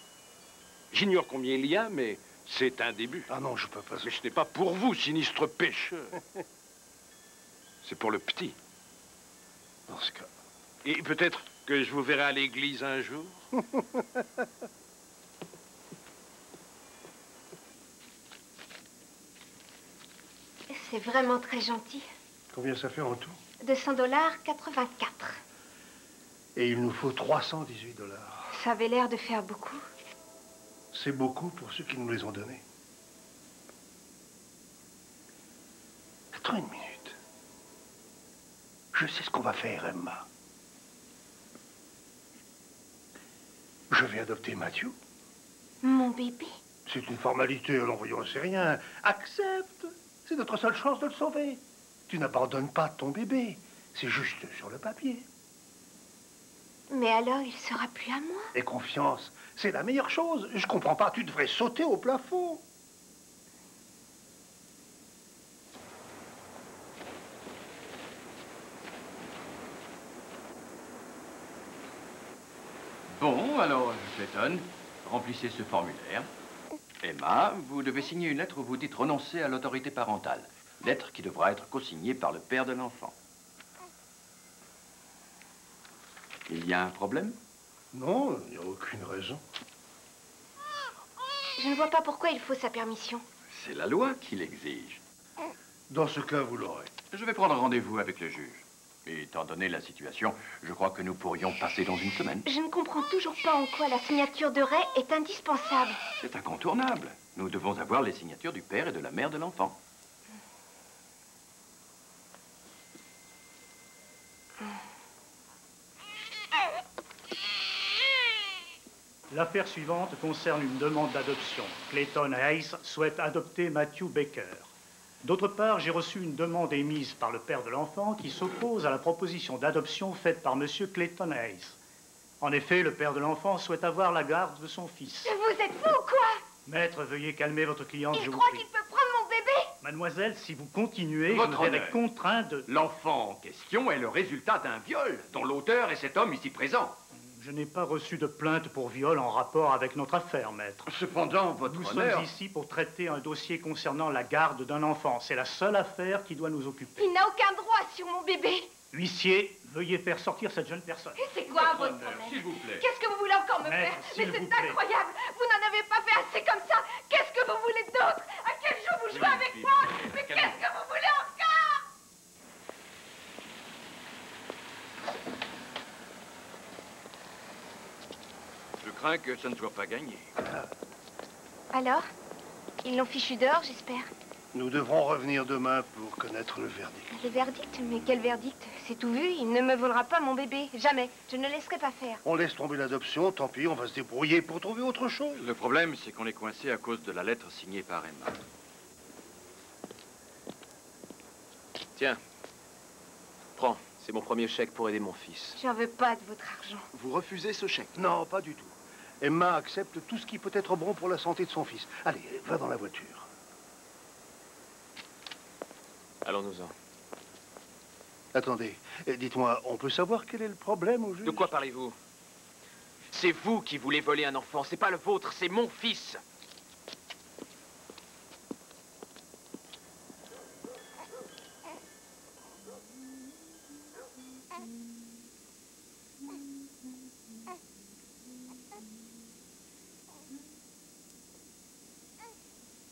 Speaker 12: J'ignore combien il y a, mais c'est un début.
Speaker 3: Ah non, je peux pas.
Speaker 12: Mais ce n'est pas pour vous, sinistre pêcheur. C'est pour le petit.
Speaker 3: Dans ce cas.
Speaker 12: Et peut-être que je vous verrai à l'église un jour.
Speaker 1: C'est vraiment très gentil.
Speaker 3: Combien ça fait en tout?
Speaker 1: 200 $, 84.
Speaker 3: Et il nous faut 318 $.
Speaker 1: Ça avait l'air de faire beaucoup.
Speaker 3: C'est beaucoup pour ceux qui nous les ont donnés. Attends une minute. Je sais ce qu'on va faire, Emma. Je vais adopter Matthew.
Speaker 1: Mon bébé?
Speaker 3: C'est une formalité, alors voyons, c'est rien. Accepte. C'est notre seule chance de le sauver. Tu n'abandonnes pas ton bébé. C'est juste sur le papier.
Speaker 1: Mais alors, il sera plus à moi.
Speaker 3: Et confiance, c'est la meilleure chose. Je comprends pas, tu devrais sauter au plafond.
Speaker 13: Bon, alors, Clayton, remplissez ce formulaire. Emma, vous devez signer une lettre où vous dites renoncer à l'autorité parentale. Lettre qui devra être co-signée par le père de l'enfant. Il y a un problème?
Speaker 3: Non, il n'y a aucune raison.
Speaker 1: Je ne vois pas pourquoi il faut sa permission.
Speaker 13: C'est la loi qui l'exige.
Speaker 3: Dans ce cas, vous l'aurez.
Speaker 13: Je vais prendre rendez-vous avec le juge. Et étant donné la situation, je crois que nous pourrions passer dans une semaine.
Speaker 1: Je ne comprends toujours pas en quoi la signature de Ray est indispensable.
Speaker 13: C'est incontournable. Nous devons avoir les signatures du père et de la mère de l'enfant.
Speaker 14: L'affaire suivante concerne une demande d'adoption. Clayton Hayes souhaite adopter Matthew Baker. D'autre part, j'ai reçu une demande émise par le père de l'enfant qui s'oppose à la proposition d'adoption faite par M. Clayton Hayes. En effet, le père de l'enfant souhaite avoir la garde de son fils.
Speaker 1: Vous êtes fou ou quoi?
Speaker 14: Maître, veuillez calmer votre cliente, je vous
Speaker 1: croit
Speaker 14: prie.
Speaker 1: qu'il peut prendre mon bébé?
Speaker 14: Mademoiselle, si vous continuez,
Speaker 13: Votre
Speaker 14: je vous verrai
Speaker 13: honneur.
Speaker 14: contraint de...
Speaker 13: L'enfant en question est le résultat d'un viol, dont l'auteur est cet homme ici présent.
Speaker 14: Je n'ai pas reçu de plainte pour viol en rapport avec notre affaire, maître.
Speaker 13: Cependant, votre
Speaker 14: Nous
Speaker 13: honneur...
Speaker 14: sommes ici pour traiter un dossier concernant la garde d'un enfant. C'est la seule affaire qui doit nous occuper.
Speaker 1: Il n'a aucun droit sur mon bébé.
Speaker 14: Huissier, veuillez faire sortir cette jeune personne.
Speaker 1: C'est quoi votre
Speaker 13: honneur,
Speaker 1: problème?
Speaker 13: s'il vous plaît.
Speaker 1: Qu'est-ce que vous voulez encore me
Speaker 14: Maître,
Speaker 1: faire?
Speaker 14: s'il
Speaker 1: Mais
Speaker 14: vous
Speaker 1: c'est
Speaker 14: plaît.
Speaker 1: incroyable. Vous n'en avez pas fait assez comme ça. Qu'est-ce que vous voulez d'autre? À quel jeu vous jouez avec moi? Mais qu'est-ce que vous voulez encore?
Speaker 13: Je crains que ça ne soit pas gagné.
Speaker 1: Alors? Ils l'ont fichu dehors, j'espère.
Speaker 3: Nous devrons revenir demain pour connaître le verdict.
Speaker 1: Le verdict? Mais quel verdict? C'est tout vu. Il ne me volera pas mon bébé. Jamais. Je ne laisserai pas faire.
Speaker 3: On laisse tomber l'adoption, tant pis, on va se débrouiller pour trouver autre chose.
Speaker 13: Le problème, c'est qu'on est coincé à cause de la lettre signée par Emma.
Speaker 8: Tiens, prends. C'est mon premier chèque pour aider mon fils.
Speaker 1: J'en veux pas de votre argent.
Speaker 8: Vous refusez ce chèque?
Speaker 3: Non, pas du tout. Emma accepte tout ce qui peut être bon pour la santé de son fils. Allez, va dans la voiture.
Speaker 8: Allons-nous-en.
Speaker 3: Attendez, dites-moi, on peut savoir quel est le problème au juge?
Speaker 8: De quoi parlez-vous? C'est vous qui voulez voler un enfant, c'est pas le vôtre, c'est mon fils.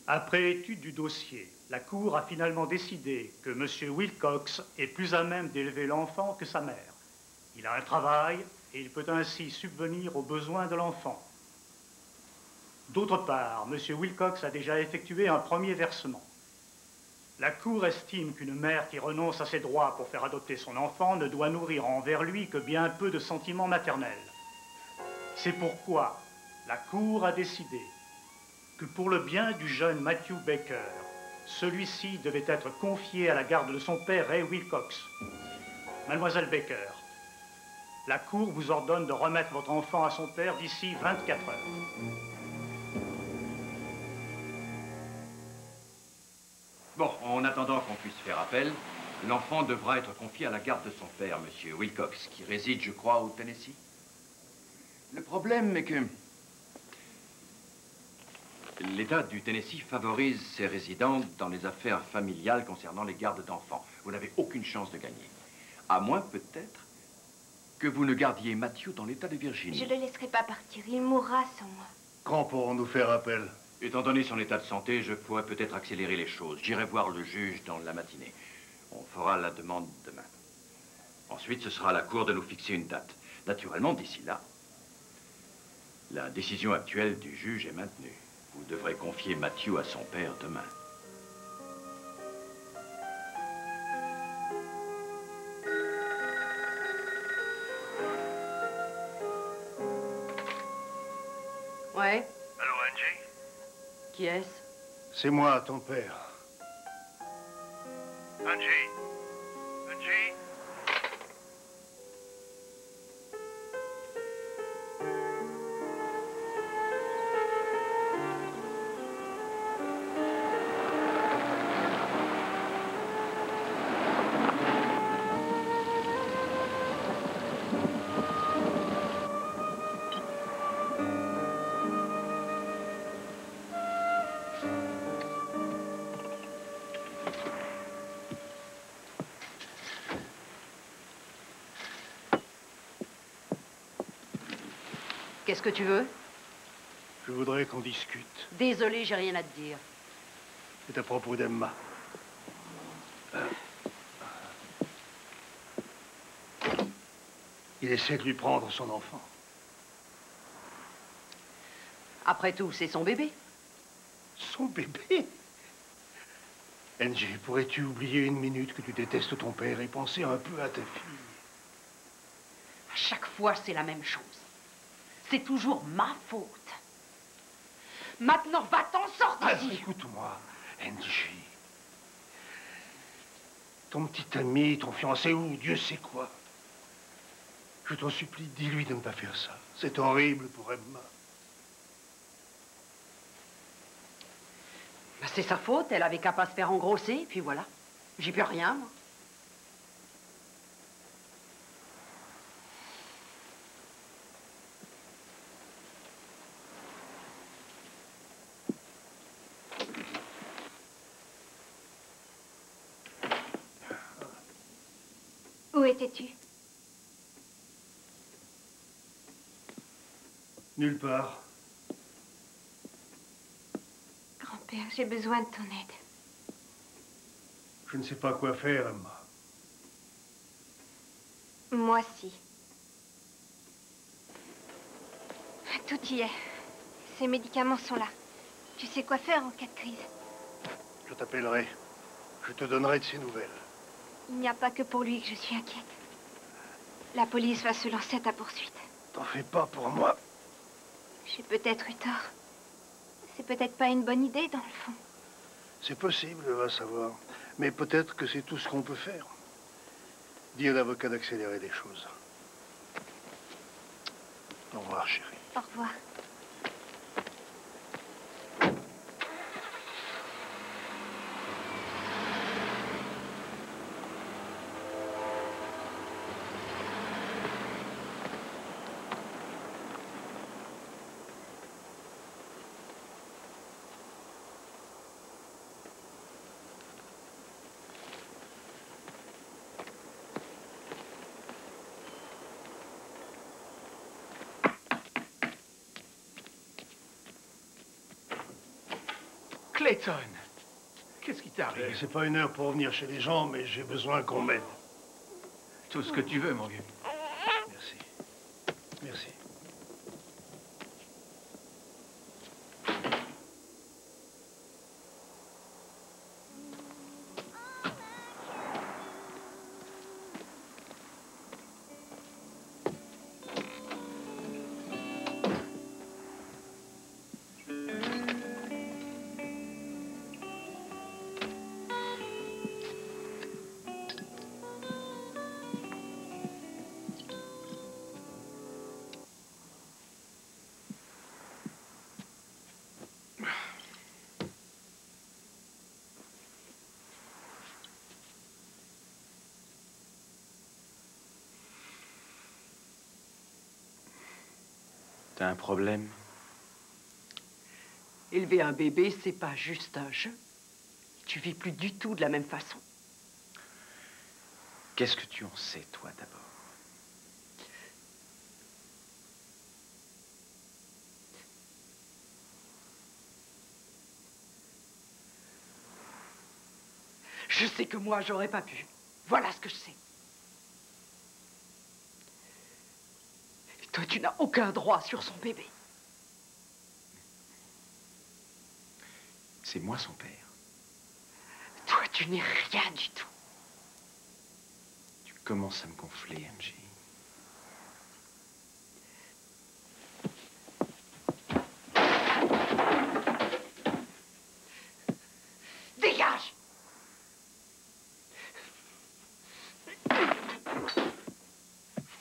Speaker 14: Après étude du dossier, la Cour a finalement décidé que M. Wilcox est plus à même d'élever l'enfant que sa mère. Il a un travail et il peut ainsi subvenir aux besoins de l'enfant. D'autre part, M. Wilcox a déjà effectué un premier versement. La Cour estime qu'une mère qui renonce à ses droits pour faire adopter son enfant ne doit nourrir envers lui que bien peu de sentiments maternels. C'est pourquoi la Cour a décidé que pour le bien du jeune Matthew Baker, celui-ci devait être confié à la garde de son père, Ray Wilcox. Mademoiselle Baker, la Cour vous ordonne de remettre votre enfant à son père d'ici 24 heures.
Speaker 13: Bon, en attendant qu'on puisse faire appel, l'enfant devra être confié à la garde de son père, M. Wilcox, qui réside, je crois, au Tennessee. Le problème est que l'État du Tennessee favorise ses résidents dans les affaires familiales concernant les gardes d'enfants. Vous n'avez aucune chance de gagner. À moins, peut-être, que vous ne gardiez Matthew dans l'État de Virginie.
Speaker 1: Je ne le laisserai pas partir. Il mourra sans moi.
Speaker 3: Quand pourrons-nous faire appel?
Speaker 13: Étant donné son état de santé, je pourrais peut-être accélérer les choses. J'irai voir le juge dans la matinée. On fera la demande demain. Ensuite, ce sera à la Cour de nous fixer une date. Naturellement, d'ici là, la décision actuelle du juge est maintenue. Vous devrez confier Matthew à son père demain.
Speaker 5: Ouais.
Speaker 3: Allô, Angie?
Speaker 5: Qui est-ce?
Speaker 3: C'est moi, ton père.
Speaker 2: Angie? Angie?
Speaker 5: Qu'est-ce que tu veux?
Speaker 3: Je voudrais qu'on discute.
Speaker 5: Désolé, j'ai rien à te dire.
Speaker 3: C'est à propos d'Emma. Il essaie de lui prendre son enfant.
Speaker 5: Après tout, c'est son bébé.
Speaker 3: Son bébé? Angie, pourrais-tu oublier une minute que tu détestes ton père et penser un peu à ta fille?
Speaker 5: À chaque fois, c'est la même chose. C'est toujours ma faute. Maintenant, va-t'en, sors d'ici.
Speaker 3: Écoute-moi, Angie. Ton petit ami, ton fiancé ou Dieu sait quoi. Je t'en supplie, dis-lui de ne pas faire ça. C'est horrible pour Emma.
Speaker 5: Ben, c'est sa faute, elle avait qu'à pas se faire engrosser, puis voilà. J'y peux rien, moi.
Speaker 1: Où étais-tu?
Speaker 3: Nulle part.
Speaker 1: Grand-père, j'ai besoin de ton aide.
Speaker 3: Je ne sais pas quoi faire, Emma.
Speaker 1: Moi, si. Tout y est. Ces médicaments sont là. Tu sais quoi faire en cas de crise.
Speaker 3: Je t'appellerai. Je te donnerai de ses nouvelles.
Speaker 1: Il n'y a pas que pour lui que je suis inquiète. La police va se lancer à ta poursuite.
Speaker 3: T'en fais pas pour moi.
Speaker 1: J'ai peut-être eu tort. C'est peut-être pas une bonne idée, dans le fond.
Speaker 3: C'est possible, va savoir. Mais peut-être que c'est tout ce qu'on peut faire. Dis à l'avocat d'accélérer les choses. Au revoir, chérie.
Speaker 1: Au revoir.
Speaker 11: Clayton, qu'est-ce qui t'arrive?
Speaker 3: C'est pas une heure pour venir chez les gens, mais j'ai besoin qu'on m'aide.
Speaker 11: Tout ce que tu veux, mon vieux.
Speaker 3: Merci. Merci.
Speaker 8: T'as un problème?
Speaker 5: Élever un bébé, c'est pas juste un jeu. Tu vis plus du tout de la même façon.
Speaker 8: Qu'est-ce que tu en sais, toi, d'abord?
Speaker 5: Je sais que moi, j'aurais pas pu. Voilà ce que je sais. Et toi, tu n'as aucun droit sur son bébé.
Speaker 8: C'est moi son père.
Speaker 5: Toi, tu n'es rien du tout.
Speaker 8: Tu commences à me gonfler, MJ.
Speaker 5: Dégage!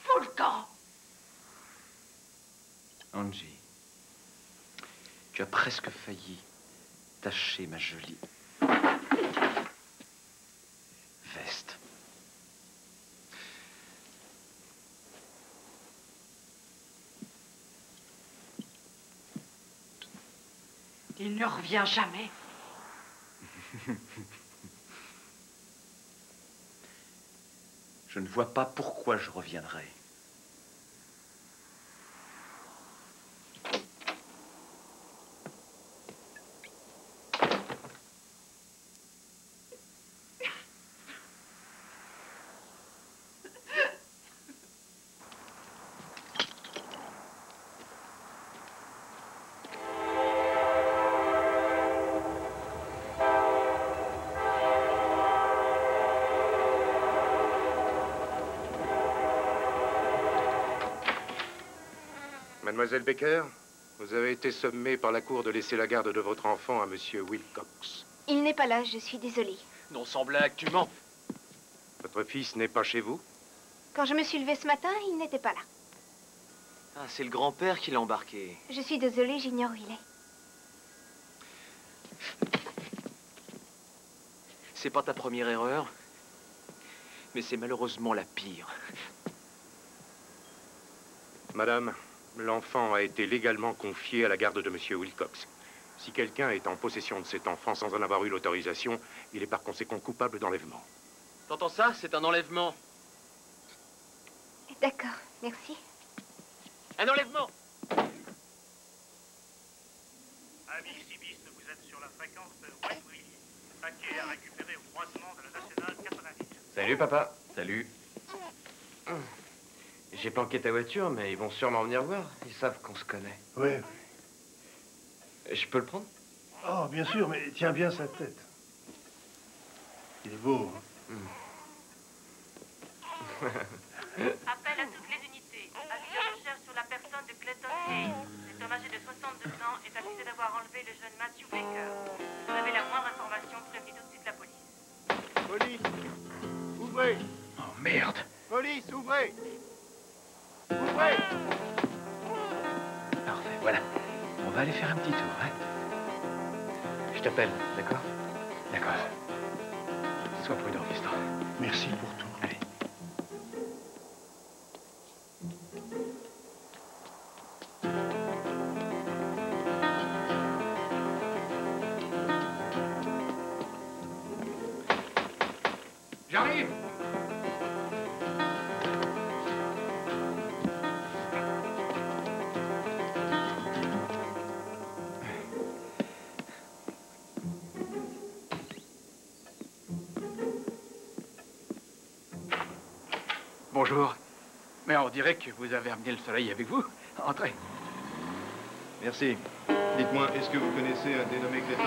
Speaker 5: Fous le camp!
Speaker 8: Angie, tu as presque failli tacher ma jolie veste.
Speaker 5: Il ne revient jamais.
Speaker 8: Je ne vois pas pourquoi je reviendrai.
Speaker 12: Mademoiselle Baker, vous avez été sommée par la cour de laisser la garde de votre enfant à Monsieur Wilcox.
Speaker 1: Il n'est pas là, je suis désolée.
Speaker 10: Non, sans blague, tu mens.
Speaker 12: Votre fils n'est pas chez vous?
Speaker 1: Quand je me suis levée ce matin, il n'était pas là.
Speaker 10: Ah, c'est le grand-père qui l'a embarqué.
Speaker 1: Je suis désolée, j'ignore où il est.
Speaker 10: C'est pas ta première erreur, mais c'est malheureusement la pire.
Speaker 12: Madame, l'enfant a été légalement confié à la garde de Monsieur Wilcox. Si quelqu'un est en possession de cet enfant sans en avoir eu l'autorisation, il est par conséquent coupable d'enlèvement.
Speaker 10: T'entends ça? C'est un enlèvement.
Speaker 1: D'accord, merci.
Speaker 10: Un enlèvement!
Speaker 14: Avis civiste, vous êtes sur la fréquence de Westbury. Paquet à récupérer au croisement de la nationale 90.
Speaker 15: Salut, papa. Salut. J'ai planqué ta voiture, mais ils vont sûrement venir voir. Ils savent qu'on se connaît.
Speaker 3: Oui.
Speaker 15: Je peux le prendre?
Speaker 3: Oh, bien sûr, mais tiens bien sa tête. Il est beau, hein?
Speaker 16: Appel à toutes les unités. Avis de recherche sur la personne de Clayton Hayes. Cet homme âgé de 62 ans est accusé d'avoir enlevé le jeune Matthew Baker. Si vous avez la moindre information, prévenez tout de suite la police.
Speaker 2: Police! Ouvrez!
Speaker 11: Oh, merde!
Speaker 2: Police, ouvrez! Ouvrez!
Speaker 8: Parfait, voilà. On va aller faire un petit tour, hein?
Speaker 15: Je t'appelle, d'accord?
Speaker 8: D'accord. Sois prudent, fiston.
Speaker 3: Merci pour tout.
Speaker 8: Allez.
Speaker 11: J'arrive! Bonjour. Mais on dirait que vous avez amené le soleil avec vous. Entrez.
Speaker 10: Merci. Dites-moi, est-ce que vous connaissez un dénommé Clayton?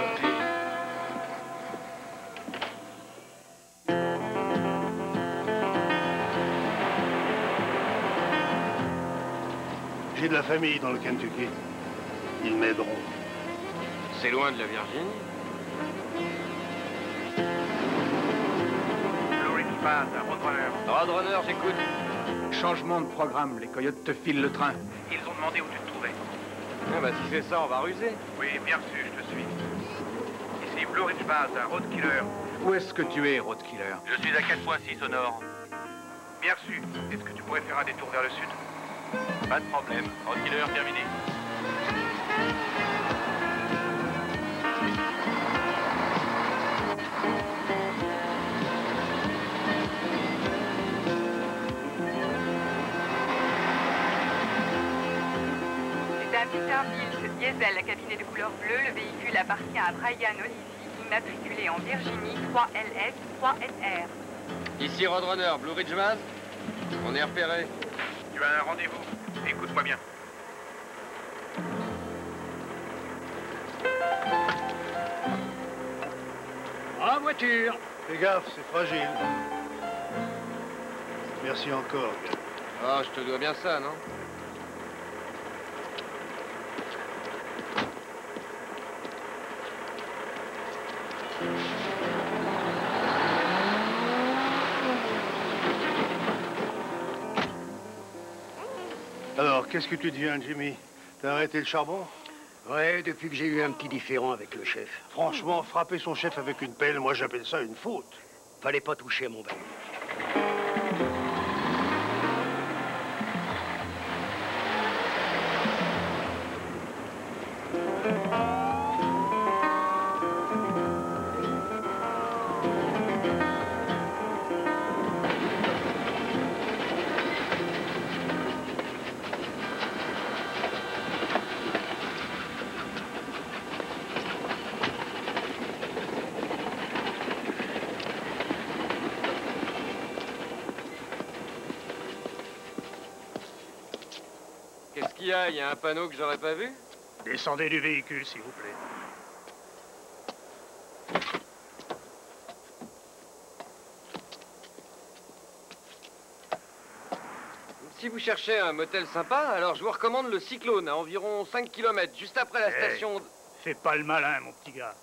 Speaker 3: J'ai de la famille dans le Kentucky. Ils m'aideront.
Speaker 15: C'est loin de la Virginie.
Speaker 11: Blue Ridge Pass, Roadrunner.
Speaker 15: Roadrunner, j'écoute.
Speaker 11: Changement de programme. Les coyotes te filent le train. Ils ont demandé où tu te trouvais.
Speaker 15: Ah bah si c'est ça, on va ruser.
Speaker 11: Oui, bien reçu, je te suis. Ici Blue Ridge Pass, Roadkiller. Où est-ce que tu es, Roadkiller?
Speaker 2: Je suis à 4.6 au nord.
Speaker 11: Bien reçu. Est-ce que tu pourrais faire un détour vers le sud?
Speaker 2: Pas de problème. Roadkiller terminé.
Speaker 16: C'est à Peterbilt, diesel, cabinet de couleur bleue. Le véhicule appartient à Brian Olivier, immatriculé en Virginie, 3LS, 3SR.
Speaker 15: Ici Roadrunner, Blue Ridge Pass. On est repéré.
Speaker 11: Tu as un rendez-vous. Écoute-moi bien.
Speaker 14: En voiture.
Speaker 3: Fais gaffe, c'est fragile. Merci encore, gars.
Speaker 15: Oh, je te dois bien ça, non?
Speaker 3: Alors, qu'est-ce que tu deviens, Jimmy? T'as arrêté le charbon?
Speaker 9: Ouais, depuis que j'ai eu un petit différend avec le chef.
Speaker 3: Franchement, frapper son chef avec une pelle, moi j'appelle ça une faute.
Speaker 9: Fallait pas toucher mon bain.
Speaker 15: Qu'est-ce qu'il y a? Il y a un panneau que j'aurais pas vu?
Speaker 14: Descendez du véhicule, s'il vous plaît.
Speaker 15: Si vous cherchez un motel sympa, alors je vous recommande le Cyclone, à environ 5 km, juste après la station.
Speaker 14: Fais pas le malin, mon petit gars.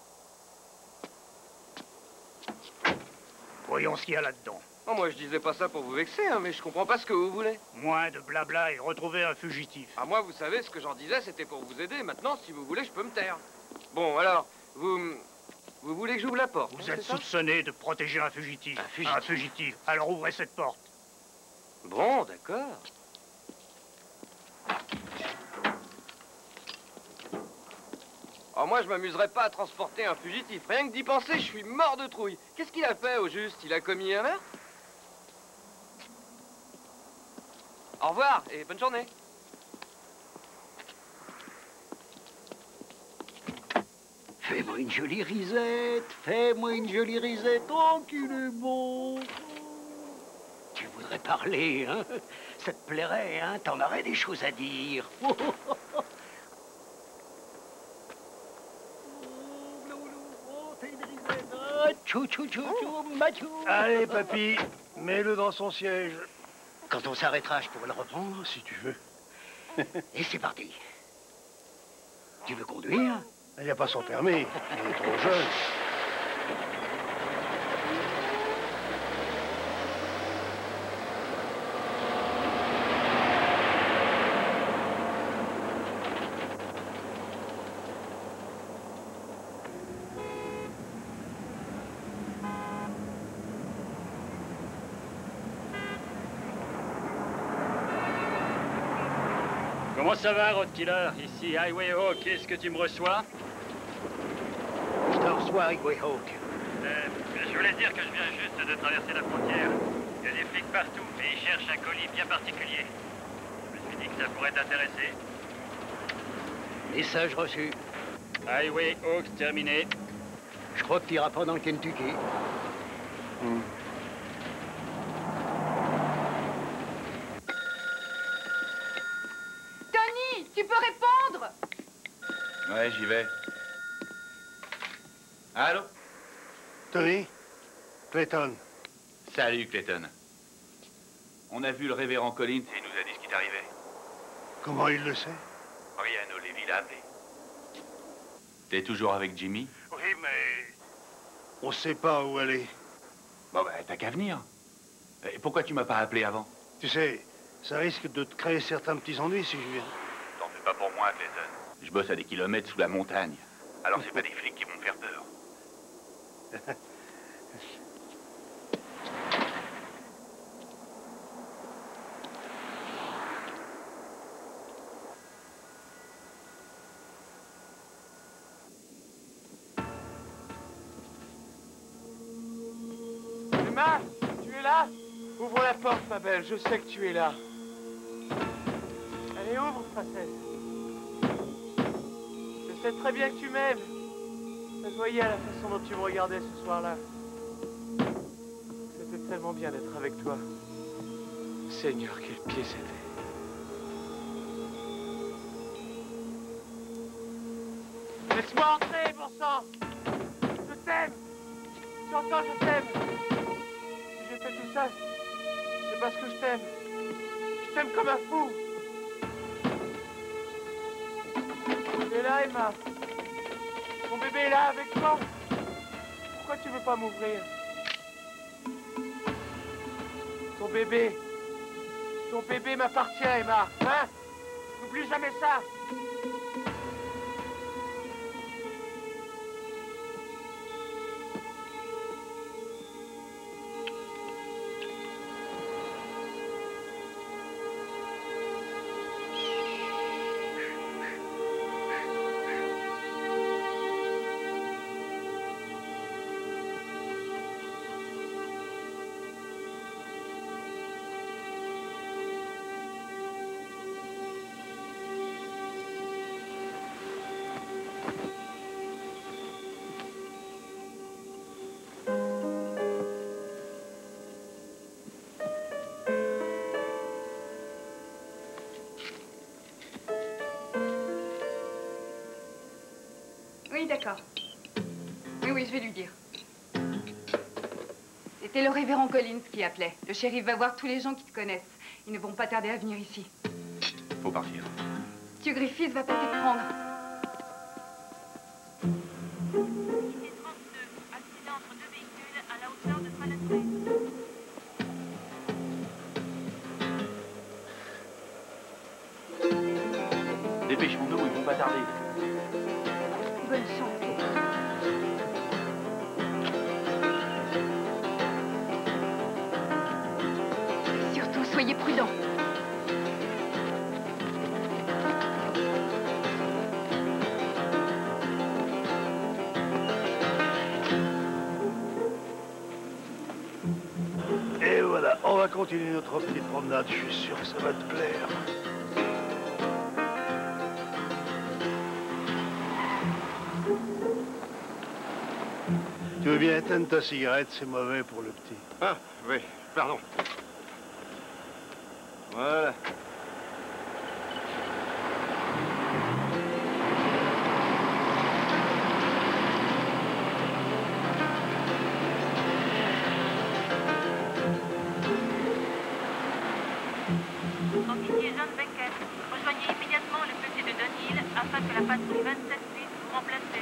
Speaker 14: Voyons ce qu'il y a là-dedans.
Speaker 15: Oh, moi je disais pas ça pour vous vexer, hein, mais je comprends pas ce que vous voulez.
Speaker 14: Moins de blabla et retrouver un fugitif.
Speaker 15: Ah, moi, vous savez, ce que j'en disais, c'était pour vous aider. Maintenant, si vous voulez, je peux me taire. Bon, alors, vous voulez que j'ouvre la porte?
Speaker 14: Vous êtes soupçonné de protéger un fugitif. Un fugitif. Alors ouvrez cette porte.
Speaker 15: Bon, d'accord. Oh, moi, je m'amuserais pas à transporter un fugitif. Rien que d'y penser, je suis mort de trouille. Qu'est-ce qu'il a fait, au juste? Il a commis un meurtre? Au revoir, et bonne journée.
Speaker 9: Fais-moi une jolie risette, fais-moi une jolie risette, oh qu'il est bon. Tu voudrais parler, hein? Ça te plairait, hein? T'en aurais des choses à dire. Tchou, tchou, tchou, tchou, machou.
Speaker 3: Allez, papy, mets-le dans son siège.
Speaker 9: Quand on s'arrêtera, je pourrai le reprendre.
Speaker 3: Si tu veux.
Speaker 9: Et c'est parti. Tu veux conduire?
Speaker 3: Il n'y a pas son permis. Il est trop jeune.
Speaker 14: Comment ça va, Roadkiller? Ici Highway Hawk, est-ce que tu me reçois?
Speaker 9: Je te reçois, Highway Hawk.
Speaker 14: Je voulais dire que je viens juste de traverser la frontière. Il y a des flics partout et ils cherchent un colis bien particulier. Je me suis dit que ça pourrait t'intéresser.
Speaker 9: Message reçu.
Speaker 14: Highway Hawk terminé.
Speaker 9: Je crois que tu iras pas dans le Kentucky.
Speaker 11: Ouais, j'y vais. Allô?
Speaker 3: Tony? Clayton.
Speaker 11: Salut, Clayton. On a vu le révérend Collins et il nous a dit ce qui t'arrivait.
Speaker 3: Comment il le sait?
Speaker 11: Brian O'Leary l'a appelé. T'es toujours avec Jimmy?
Speaker 3: Oui, mais... on sait pas où aller.
Speaker 11: Bon, ben, t'as qu'à venir. Et pourquoi tu m'as pas appelé avant?
Speaker 3: Tu sais, ça risque de te créer certains petits ennuis si je viens.
Speaker 11: T'en fais pas pour moi, Clayton. Je bosse à des kilomètres sous la montagne. Alors c'est pas des flics qui vont me faire peur.
Speaker 2: Emma, tu es là? Ouvre la porte, ma belle, je sais que tu es là. Allez, ouvre, princesse. Je sais très bien que tu m'aimes. Ça se voyait à la façon dont tu me regardais ce soir-là. C'était tellement bien d'être avec toi. Seigneur, quel pied c'était. Laisse-moi entrer, bon sang. Je t'aime. Tu entends, je t'aime. Si j'ai fait tout ça, c'est parce que je t'aime. Je t'aime comme un fou. Tu es là, Emma. Mon bébé est là avec toi. Pourquoi tu veux pas m'ouvrir? Ton bébé m'appartient, Emma. Hein? N'oublie jamais ça.
Speaker 5: Oui, d'accord. Oui, je vais lui dire. C'était le révérend Collins qui appelait. Le shérif va voir tous les gens qui te connaissent. Ils ne vont pas tarder à venir ici.
Speaker 11: Faut partir.
Speaker 5: Monsieur Griffiths va passer te prendre.
Speaker 16: Accident entre deux véhicules à la hauteur de Palestine.
Speaker 11: Dépêchons-nous, ils vont pas tarder.
Speaker 1: Bonne chance.
Speaker 5: Surtout, soyez prudents.
Speaker 3: Et voilà, on va continuer notre petite promenade. Je suis sûr que ça va te plaire. Tu veux bien éteindre ta cigarette, c'est mauvais pour le petit.
Speaker 12: Ah, oui, pardon.
Speaker 3: Voilà.
Speaker 16: Officier John Beckett, rejoignez immédiatement le PC de Dunhill afin que la patrouille 27 puisse vous remplacer.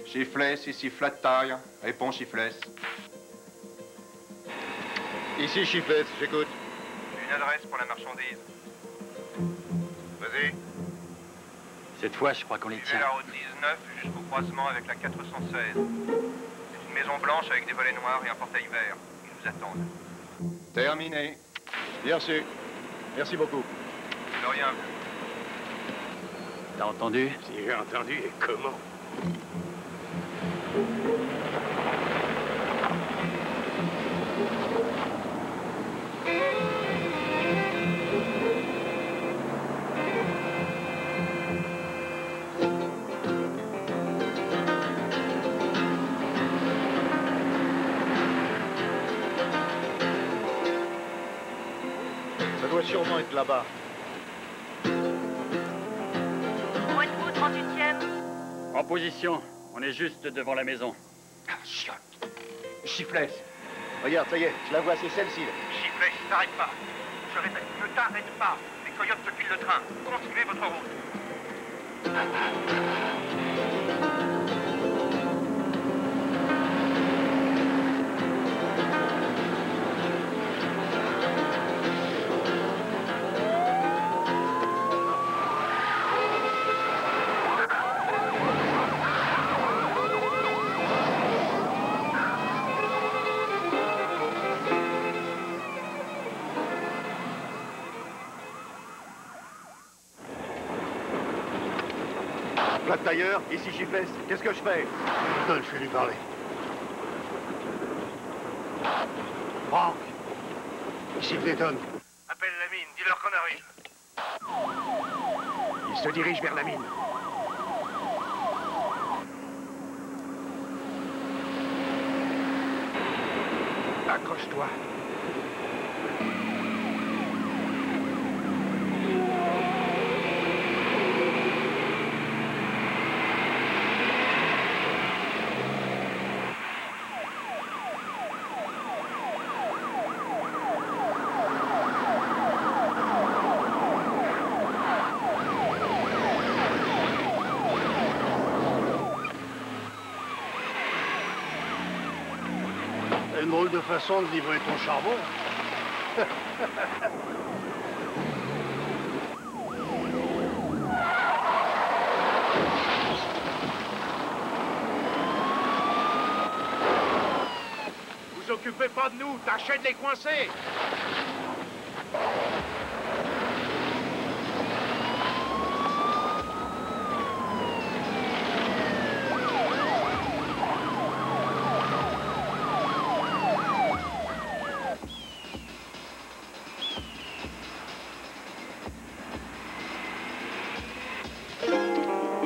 Speaker 17: Chiffless, ici Flat Tire. Réponds, Chiffless.
Speaker 11: Ici, Chiffless, j'écoute.
Speaker 17: Une adresse pour la marchandise.
Speaker 11: Vas-y.
Speaker 13: Cette fois, je crois qu'on les
Speaker 17: Suivez
Speaker 13: tient.
Speaker 17: la route 19 jusqu'au croisement avec la 416. C'est une maison blanche avec des volets noirs et un portail vert. Ils vous attendent.
Speaker 11: Terminé. Bien reçu. Merci beaucoup.
Speaker 17: De rien.
Speaker 13: T'as entendu?
Speaker 12: Si j'ai entendu, et comment?
Speaker 10: sûrement être là-bas.
Speaker 16: Où êtes-vous, 38e?
Speaker 18: En position. On est juste devant la maison.
Speaker 10: Ah, chiotte. Chiflès. Regarde, ça y est, je la vois, c'est celle-ci.
Speaker 17: Chiflès, t'arrête pas. Je répète, ne t'arrête pas. Les coyotes te filent le train. Continuez votre route.
Speaker 10: Plat tailleur, ici Chiflès, qu'est-ce que je fais?
Speaker 3: Donne, je vais lui parler. Franck, ici Clayton.
Speaker 17: Appelle la mine, dis-leur qu'on arrive.
Speaker 10: Il se dirige vers la mine. Accroche-toi.
Speaker 3: Une drôle de façon de livrer ton charbon.
Speaker 11: Vous occupez pas de nous, tâchez de les coincer.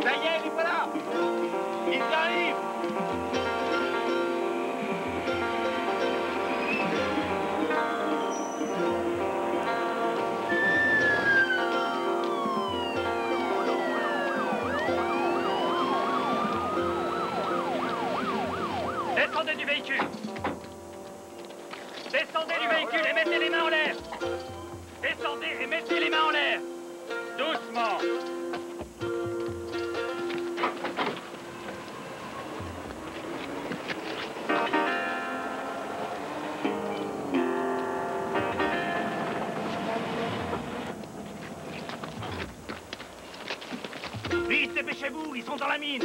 Speaker 2: Ça y est, les voilà. Ils arrivent.
Speaker 18: Descendez du véhicule. Descendez du véhicule et mettez les mains en l'air. Descendez et mettez les mains en l'air. Doucement.
Speaker 2: Vite, dépêchez-vous, ils sont dans la mine.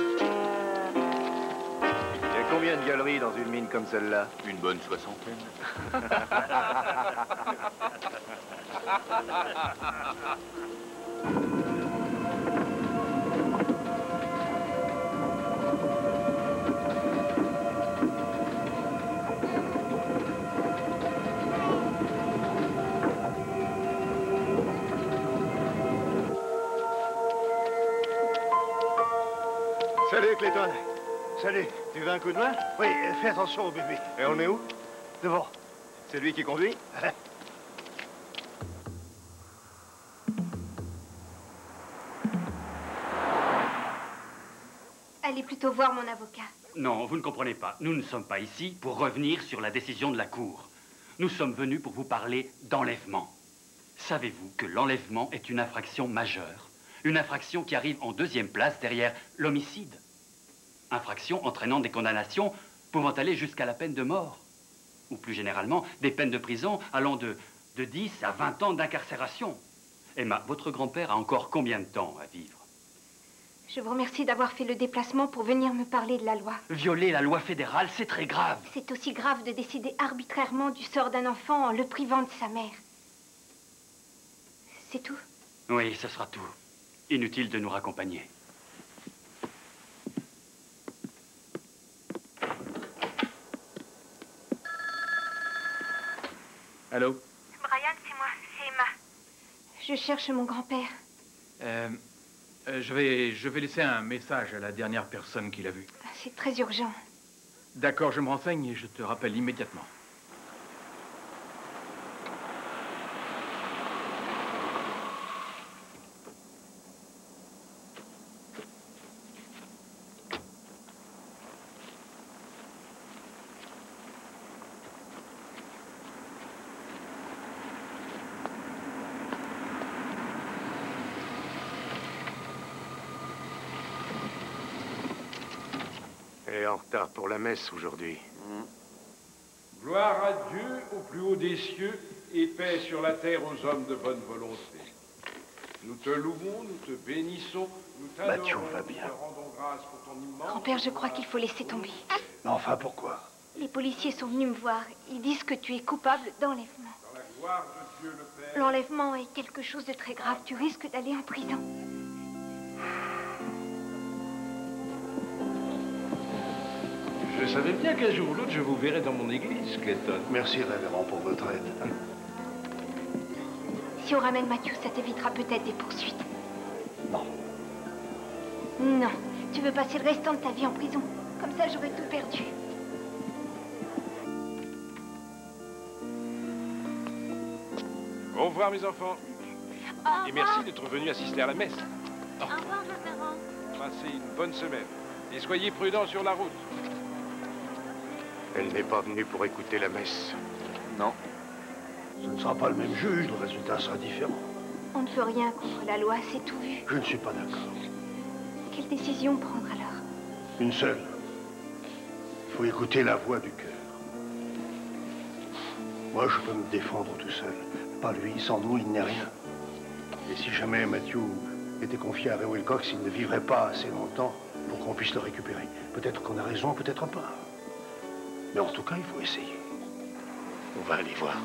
Speaker 10: Il y a combien de galeries dans une mine comme celle-là?
Speaker 13: Une bonne soixantaine.
Speaker 10: Salut, Clayton.
Speaker 3: Salut.
Speaker 10: Tu veux un coup de main?
Speaker 3: Oui, fais attention au bébé.
Speaker 10: Et on est où?
Speaker 3: Devant.
Speaker 10: C'est lui qui conduit?
Speaker 1: Allez plutôt voir mon avocat.
Speaker 18: Non, vous ne comprenez pas. Nous ne sommes pas ici pour revenir sur la décision de la Cour. Nous sommes venus pour vous parler d'enlèvement. Savez-vous que l'enlèvement est une infraction majeure? Une infraction qui arrive en deuxième place derrière l'homicide. Infraction entraînant des condamnations pouvant aller jusqu'à la peine de mort. Ou plus généralement, des peines de prison allant de 10 à 20 ans d'incarcération. Emma, votre grand-père a encore combien de temps à vivre?
Speaker 1: Je vous remercie d'avoir fait le déplacement pour venir me parler de la loi.
Speaker 18: Violer la loi fédérale, c'est très grave.
Speaker 1: C'est aussi grave de décider arbitrairement du sort d'un enfant en le privant de sa mère. C'est tout?
Speaker 18: Oui, ce sera tout. Inutile de nous raccompagner.
Speaker 10: Allô?
Speaker 1: Brian, c'est moi, c'est Emma. Je cherche mon grand-père.
Speaker 11: Je vais laisser un message à la dernière personne qui l'a vu.
Speaker 1: C'est très urgent.
Speaker 11: D'accord, je me renseigne et je te rappelle immédiatement.
Speaker 12: en retard pour la messe aujourd'hui.
Speaker 19: Gloire à Dieu au plus haut des cieux et paix sur la terre aux hommes de bonne volonté. Nous te louons, nous te bénissons, nous t'adorons,
Speaker 3: Mathieu va bien.
Speaker 19: nous te rendons grâce pour ton immense...
Speaker 1: Grand-père, je crois qu'il faut laisser tomber.
Speaker 3: Mais enfin, pourquoi?
Speaker 1: Les policiers sont venus me voir. Ils disent que tu es coupable d'enlèvement.
Speaker 19: Dans la gloire de Dieu le Père...
Speaker 1: L'enlèvement est quelque chose de très grave. Tu risques d'aller en prison.
Speaker 19: Je savais bien qu'un jour ou l'autre, je vous verrais dans mon église, Clayton.
Speaker 3: Merci, révérend, pour votre aide.
Speaker 1: Si on ramène Mathieu, ça t'évitera peut-être des poursuites.
Speaker 3: Non.
Speaker 1: Non. Tu veux passer le restant de ta vie en prison. Comme ça, j'aurais tout perdu.
Speaker 19: Au revoir, mes enfants.
Speaker 7: Au
Speaker 19: Et merci d'être venus assister à la messe.
Speaker 7: Au revoir, révérend.
Speaker 19: Passez une bonne semaine. Et soyez prudents sur la route.
Speaker 12: Elle n'est pas venue pour écouter la messe.
Speaker 3: Non. Ce ne sera pas le même juge, le résultat sera différent.
Speaker 1: On ne peut rien contre la loi, c'est tout vu.
Speaker 3: Je ne suis pas d'accord.
Speaker 1: Quelle décision prendre alors?
Speaker 3: Une seule. Il faut écouter la voix du cœur. Moi, je peux me défendre tout seul. Pas lui, sans nous, il n'est rien. Et si jamais Mathieu était confié à Ray Wilcox, il ne vivrait pas assez longtemps pour qu'on puisse le récupérer. Peut-être qu'on a raison, peut-être pas. Mais en tout cas, il faut essayer. On va aller voir.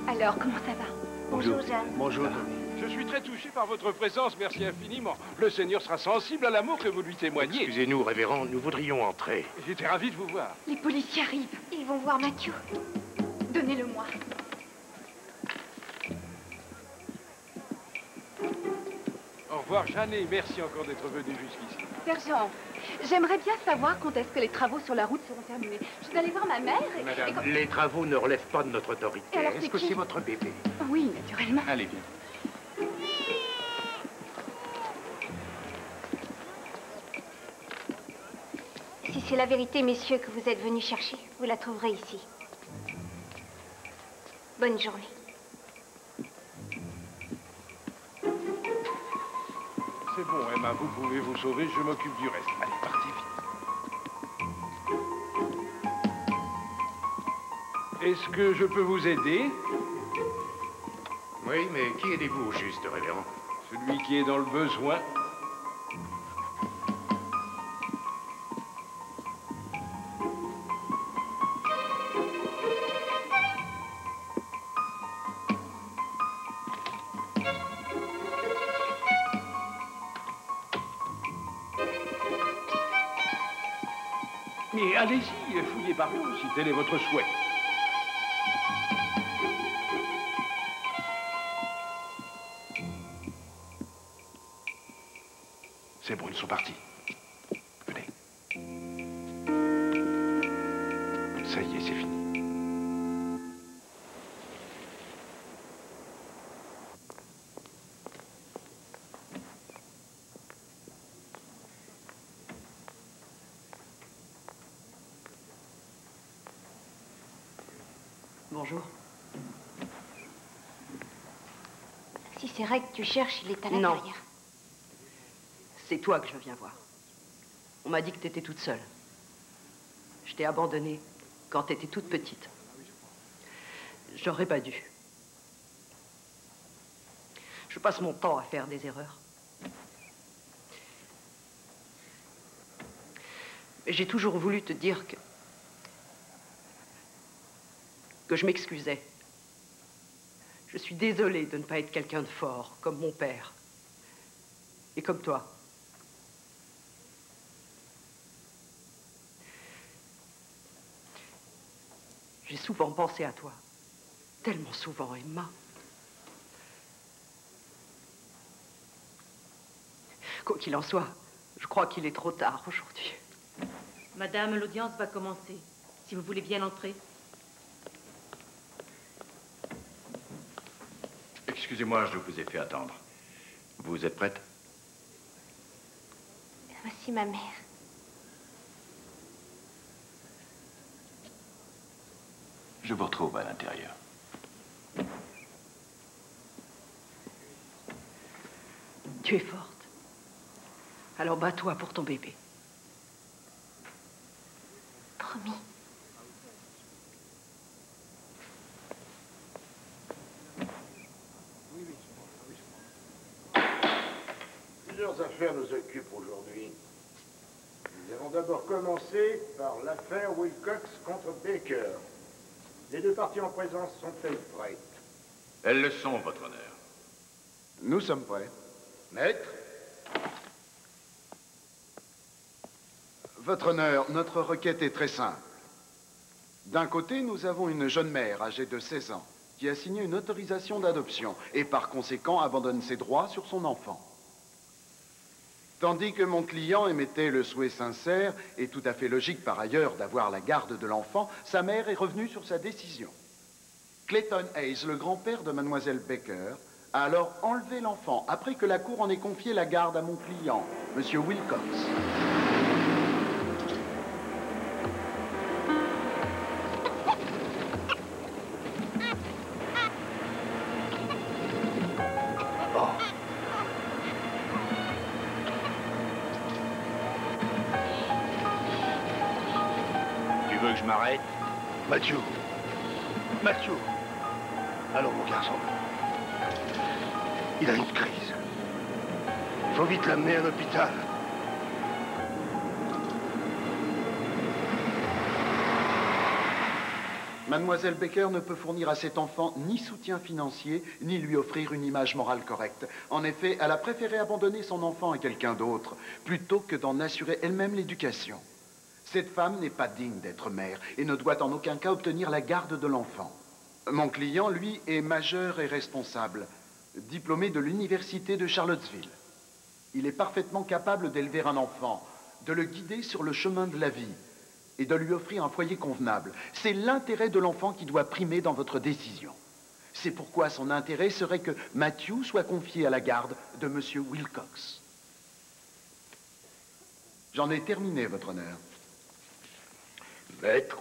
Speaker 1: Alors, comment ça va?
Speaker 3: Bonjour,
Speaker 1: Jeanne.
Speaker 3: Bonjour, Tony.
Speaker 19: Je suis très touché par votre présence, merci infiniment. Le Seigneur sera sensible à l'amour que vous lui témoignez.
Speaker 12: Excusez-nous, révérend, nous voudrions entrer.
Speaker 19: J'étais ravi de vous voir.
Speaker 1: Les policiers arrivent. Ils vont voir Mathieu. Donnez-le-moi.
Speaker 19: Au revoir, Jeanne, et merci encore d'être venu jusqu'ici.
Speaker 7: Sergent, j'aimerais bien savoir quand est-ce que les travaux sur la route seront terminés. Je suis allée voir ma mère et...
Speaker 12: Madame, les travaux ne relèvent pas de notre autorité.
Speaker 7: Et alors,
Speaker 12: Est-ce
Speaker 7: c'est
Speaker 12: que
Speaker 7: qui?
Speaker 12: c'est votre bébé?
Speaker 7: Oui, naturellement.
Speaker 12: Allez, viens.
Speaker 1: Si c'est la vérité, messieurs, que vous êtes venus chercher, vous la trouverez ici. Bonne journée.
Speaker 19: C'est bon, Emma, vous pouvez vous sauver, je m'occupe du reste. Allez, partez vite. Est-ce que je peux vous aider?
Speaker 12: Oui, mais qui aidez-vous au juste, révérend?
Speaker 19: Celui qui est dans le besoin. Mais allez-y, fouillez par là, si tel est votre souhait.
Speaker 12: C'est bon, ils sont partis. Venez. Ça y est, c'est fini.
Speaker 5: Bonjour.
Speaker 1: Si c'est Ray que tu cherches, il est à
Speaker 5: Non.
Speaker 1: l'intérieur.
Speaker 5: C'est toi que je viens voir. On m'a dit que t'étais toute seule. Je t'ai abandonnée quand t'étais toute petite. J'aurais pas dû. Je passe mon temps à faire des erreurs. Mais j'ai toujours voulu te dire que je m'excusais. Je suis désolée de ne pas être quelqu'un de fort, comme mon père. Et comme toi. J'ai souvent pensé à toi. Tellement souvent, Emma. Quoi qu'il en soit, je crois qu'il est trop tard aujourd'hui.
Speaker 16: Madame, l'audience va commencer. Si vous voulez bien entrer.
Speaker 13: Excusez-moi, je vous ai fait attendre. Vous êtes prête?
Speaker 1: Voici ma mère.
Speaker 13: Je vous retrouve à l'intérieur.
Speaker 5: Tu es forte. Alors bats-toi pour ton bébé.
Speaker 1: Promis.
Speaker 19: Plusieurs affaires nous occupent aujourd'hui. Nous allons d'abord commencer par l'affaire Wilcox contre Baker. Les deux parties en présence sont-elles prêtes?
Speaker 13: Elles le sont, votre honneur.
Speaker 19: Nous sommes prêts. Maître?
Speaker 20: Votre honneur, notre requête est très simple. D'un côté, nous avons une jeune mère âgée de 16 ans qui a signé une autorisation d'adoption et par conséquent abandonne ses droits sur son enfant. Tandis que mon client émettait le souhait sincère et tout à fait logique par ailleurs d'avoir la garde de l'enfant, sa mère est revenue sur sa décision. Clayton Hayes, le grand-père de mademoiselle Baker, a alors enlevé l'enfant après que la cour en ait confié la garde à mon client, monsieur Wilcox.
Speaker 3: Tu veux que je m'arrête? Matthew. Matthew. Allons, mon garçon. Il a une crise. Il faut vite l'amener à l'hôpital.
Speaker 20: Mademoiselle Baker ne peut fournir à cet enfant ni soutien financier, ni lui offrir une image morale correcte. En effet, elle a préféré abandonner son enfant à quelqu'un d'autre, plutôt que d'en assurer elle-même l'éducation. Cette femme n'est pas digne d'être mère et ne doit en aucun cas obtenir la garde de l'enfant. Mon client, lui, est majeur et responsable, diplômé de l'université de Charlottesville. Il est parfaitement capable d'élever un enfant, de le guider sur le chemin de la vie et de lui offrir un foyer convenable. C'est l'intérêt de l'enfant qui doit primer dans votre décision. C'est pourquoi son intérêt serait que Matthew soit confié à la garde de monsieur Wilcox. J'en ai terminé, votre honneur.
Speaker 19: Maître.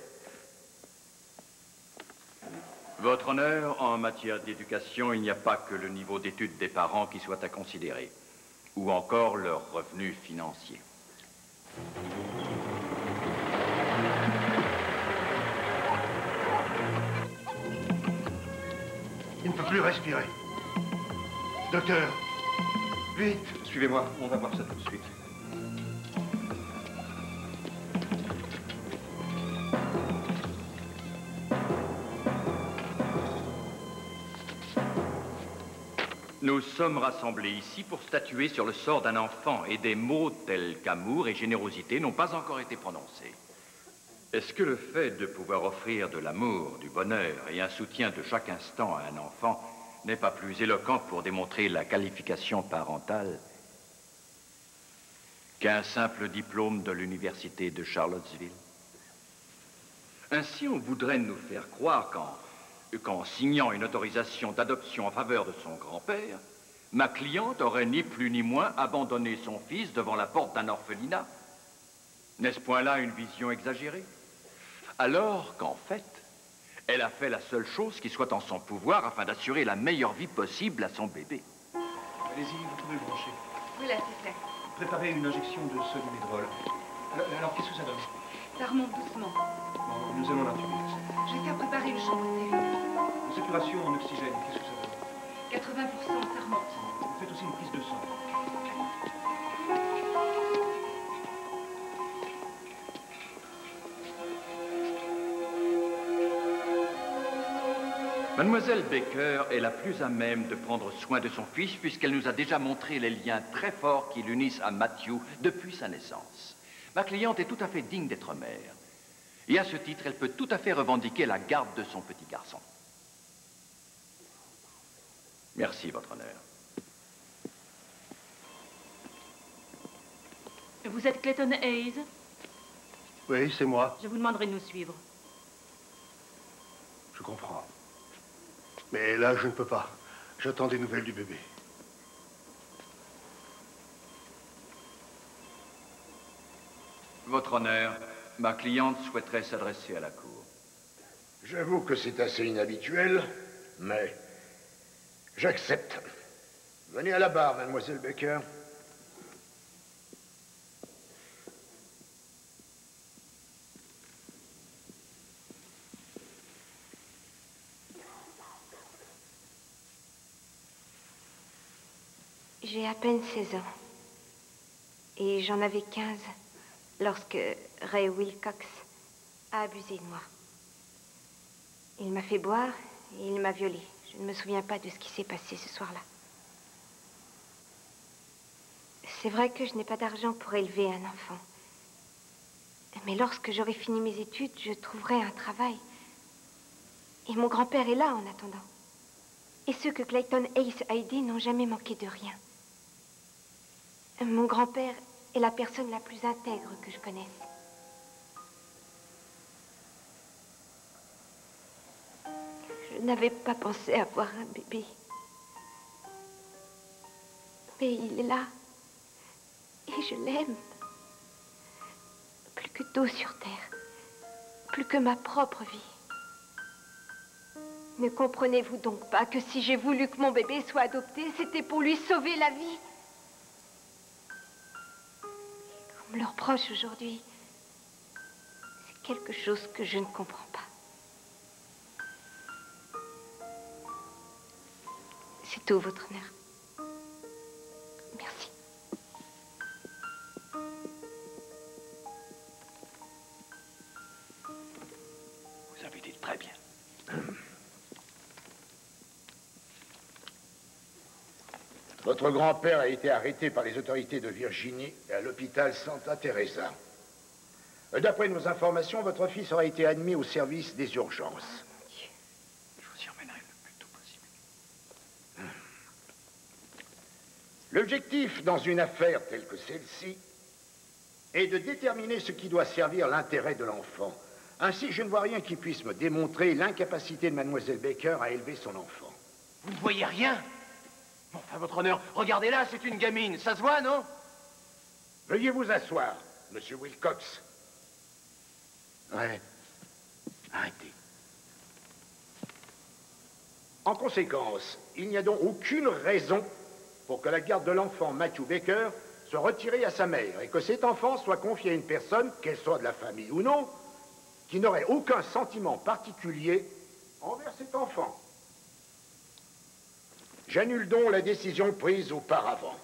Speaker 13: Votre honneur, en matière d'éducation, il n'y a pas que le niveau d'études des parents qui soit à considérer, ou encore leurs revenus financiers.
Speaker 3: Il ne peut plus respirer. Docteur, vite.
Speaker 8: Suivez-moi, on va voir ça tout de suite.
Speaker 13: Nous sommes rassemblés ici pour statuer sur le sort d'un enfant et des mots tels qu'amour et générosité n'ont pas encore été prononcés. Est-ce que le fait de pouvoir offrir de l'amour, du bonheur et un soutien de chaque instant à un enfant n'est pas plus éloquent pour démontrer la qualification parentale qu'un simple diplôme de l'université de Charlottesville? Ainsi, on voudrait nous faire croire qu'en signant une autorisation d'adoption en faveur de son grand-père, ma cliente aurait ni plus ni moins abandonné son fils devant la porte d'un orphelinat. N'est-ce point là une vision exagérée? Alors qu'en fait, elle a fait la seule chose qui soit en son pouvoir afin d'assurer la meilleure vie possible à son bébé.
Speaker 8: Allez-y, vous pouvez le brancher.
Speaker 7: Oui, là, c'est fait.
Speaker 8: Préparez une injection de solumèdrol. Alors qu'est-ce que ça donne?
Speaker 7: Ça remonte doucement.
Speaker 8: Bon, nous allons l'intuber.
Speaker 7: Je vais faire préparer le champ de sérum.
Speaker 8: Saturation en oxygène, qu'est-ce que ça donne?
Speaker 7: 80%, ça remonte.
Speaker 8: Vous faites aussi une prise de sang.
Speaker 13: Mademoiselle Baker est la plus à même de prendre soin de son fils puisqu'elle nous a déjà montré les liens très forts qui l'unissent à Matthew depuis sa naissance. Ma cliente est tout à fait digne d'être mère. Et à ce titre, elle peut tout à fait revendiquer la garde de son petit garçon. Merci, votre honneur.
Speaker 16: Vous êtes Clayton Hayes?
Speaker 3: Oui, c'est moi.
Speaker 16: Je vous demanderai de nous suivre.
Speaker 3: Je comprends. Mais là, je ne peux pas. J'attends des nouvelles du bébé.
Speaker 13: Votre honneur, ma cliente souhaiterait s'adresser à la cour.
Speaker 19: J'avoue que c'est assez inhabituel, mais j'accepte. Venez à la barre, mademoiselle Baker.
Speaker 1: J'ai à peine 16 ans. Et j'en avais 15 lorsque Ray Wilcox a abusé de moi. Il m'a fait boire et il m'a violée. Je ne me souviens pas de ce qui s'est passé ce soir-là. C'est vrai que je n'ai pas d'argent pour élever un enfant. Mais lorsque j'aurai fini mes études, je trouverai un travail. Et mon grand-père est là en attendant. Et ceux que Clayton Hayes a aidés n'ont jamais manqué de rien. Mon grand-père est la personne la plus intègre que je connaisse. Je n'avais pas pensé avoir un bébé. Mais il est là. Et je l'aime. Plus que tout sur terre. Plus que ma propre vie. Ne comprenez-vous donc pas que si j'ai voulu que mon bébé soit adopté, c'était pour lui sauver la vie? On me le reproche aujourd'hui. C'est quelque chose que je ne comprends pas. C'est tout, votre honneur. Merci.
Speaker 9: Vous avez dit très bien.
Speaker 19: Votre grand-père a été arrêté par les autorités de Virginie et à l'hôpital Santa Teresa. D'après nos informations, votre fils aurait été admis au service des urgences.
Speaker 9: Je vous y emmènerai le plus tôt possible.
Speaker 19: L'objectif dans une affaire telle que celle-ci est de déterminer ce qui doit servir l'intérêt de l'enfant. Ainsi, je ne vois rien qui puisse me démontrer l'incapacité de mademoiselle Baker à élever son enfant.
Speaker 2: Vous ne voyez rien? Enfin, votre honneur, regardez-la, c'est une gamine. Ça se voit, non?
Speaker 19: Veuillez vous asseoir, monsieur Wilcox.
Speaker 9: Ouais. Arrêtez.
Speaker 19: En conséquence, il n'y a donc aucune raison pour que la garde de l'enfant Matthew Baker soit retirée à sa mère et que cet enfant soit confié à une personne, qu'elle soit de la famille ou non, qui n'aurait aucun sentiment particulier envers cet enfant. J'annule donc la décision prise auparavant.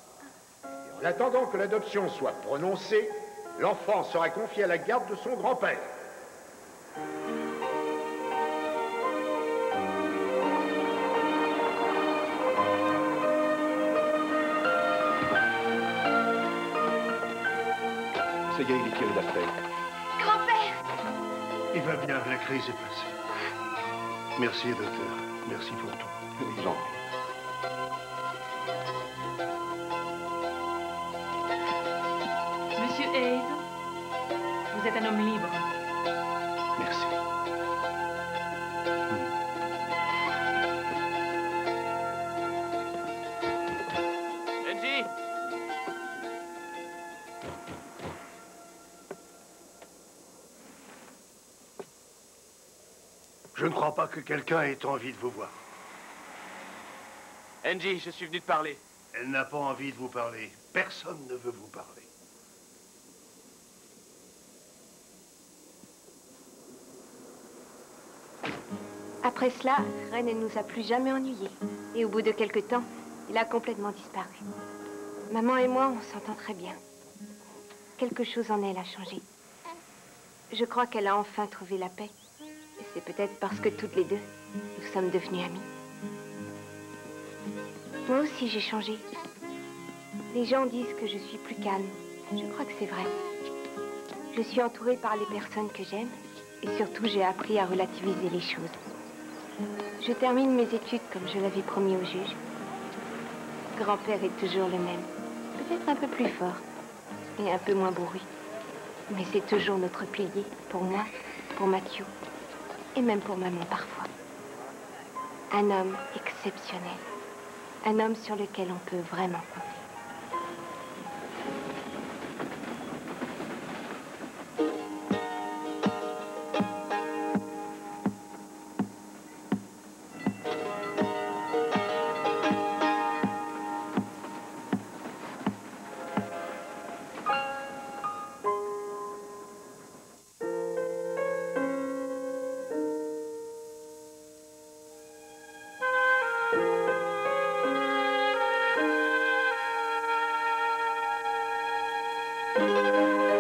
Speaker 19: Et en attendant que l'adoption soit prononcée, l'enfant sera confié à la garde de son grand-père.
Speaker 8: Ça y est, il est tiré d'affaire.
Speaker 7: Grand-père!
Speaker 3: Il va bien, la crise est passée. Merci, docteur. Merci pour tout.
Speaker 8: Je vous en prie.
Speaker 16: Monsieur Hayes, vous êtes un homme libre.
Speaker 3: Merci.
Speaker 2: Angie!
Speaker 3: Je ne crois pas que quelqu'un ait envie de vous voir.
Speaker 2: Angie, je suis venu te parler.
Speaker 3: Elle n'a pas envie de vous parler. Personne ne veut vous parler.
Speaker 1: Après cela, Ray ne nous a plus jamais ennuyés. Et au bout de quelque temps, il a complètement disparu. Maman et moi, on s'entend très bien. Quelque chose en elle a changé. Je crois qu'elle a enfin trouvé la paix. Et c'est peut-être parce que toutes les deux, nous sommes devenues amies. Moi aussi, j'ai changé. Les gens disent que je suis plus calme. Je crois que c'est vrai. Je suis entourée par les personnes que j'aime. Et surtout, j'ai appris à relativiser les choses. Je termine mes études comme je l'avais promis au juge. Grand-père est toujours le même. Peut-être un peu plus fort et un peu moins bourru. Mais c'est toujours notre pilier, pour moi, pour Matthew, et même pour maman parfois. Un homme exceptionnel. Un homme sur lequel on peut vraiment compter. Thank you.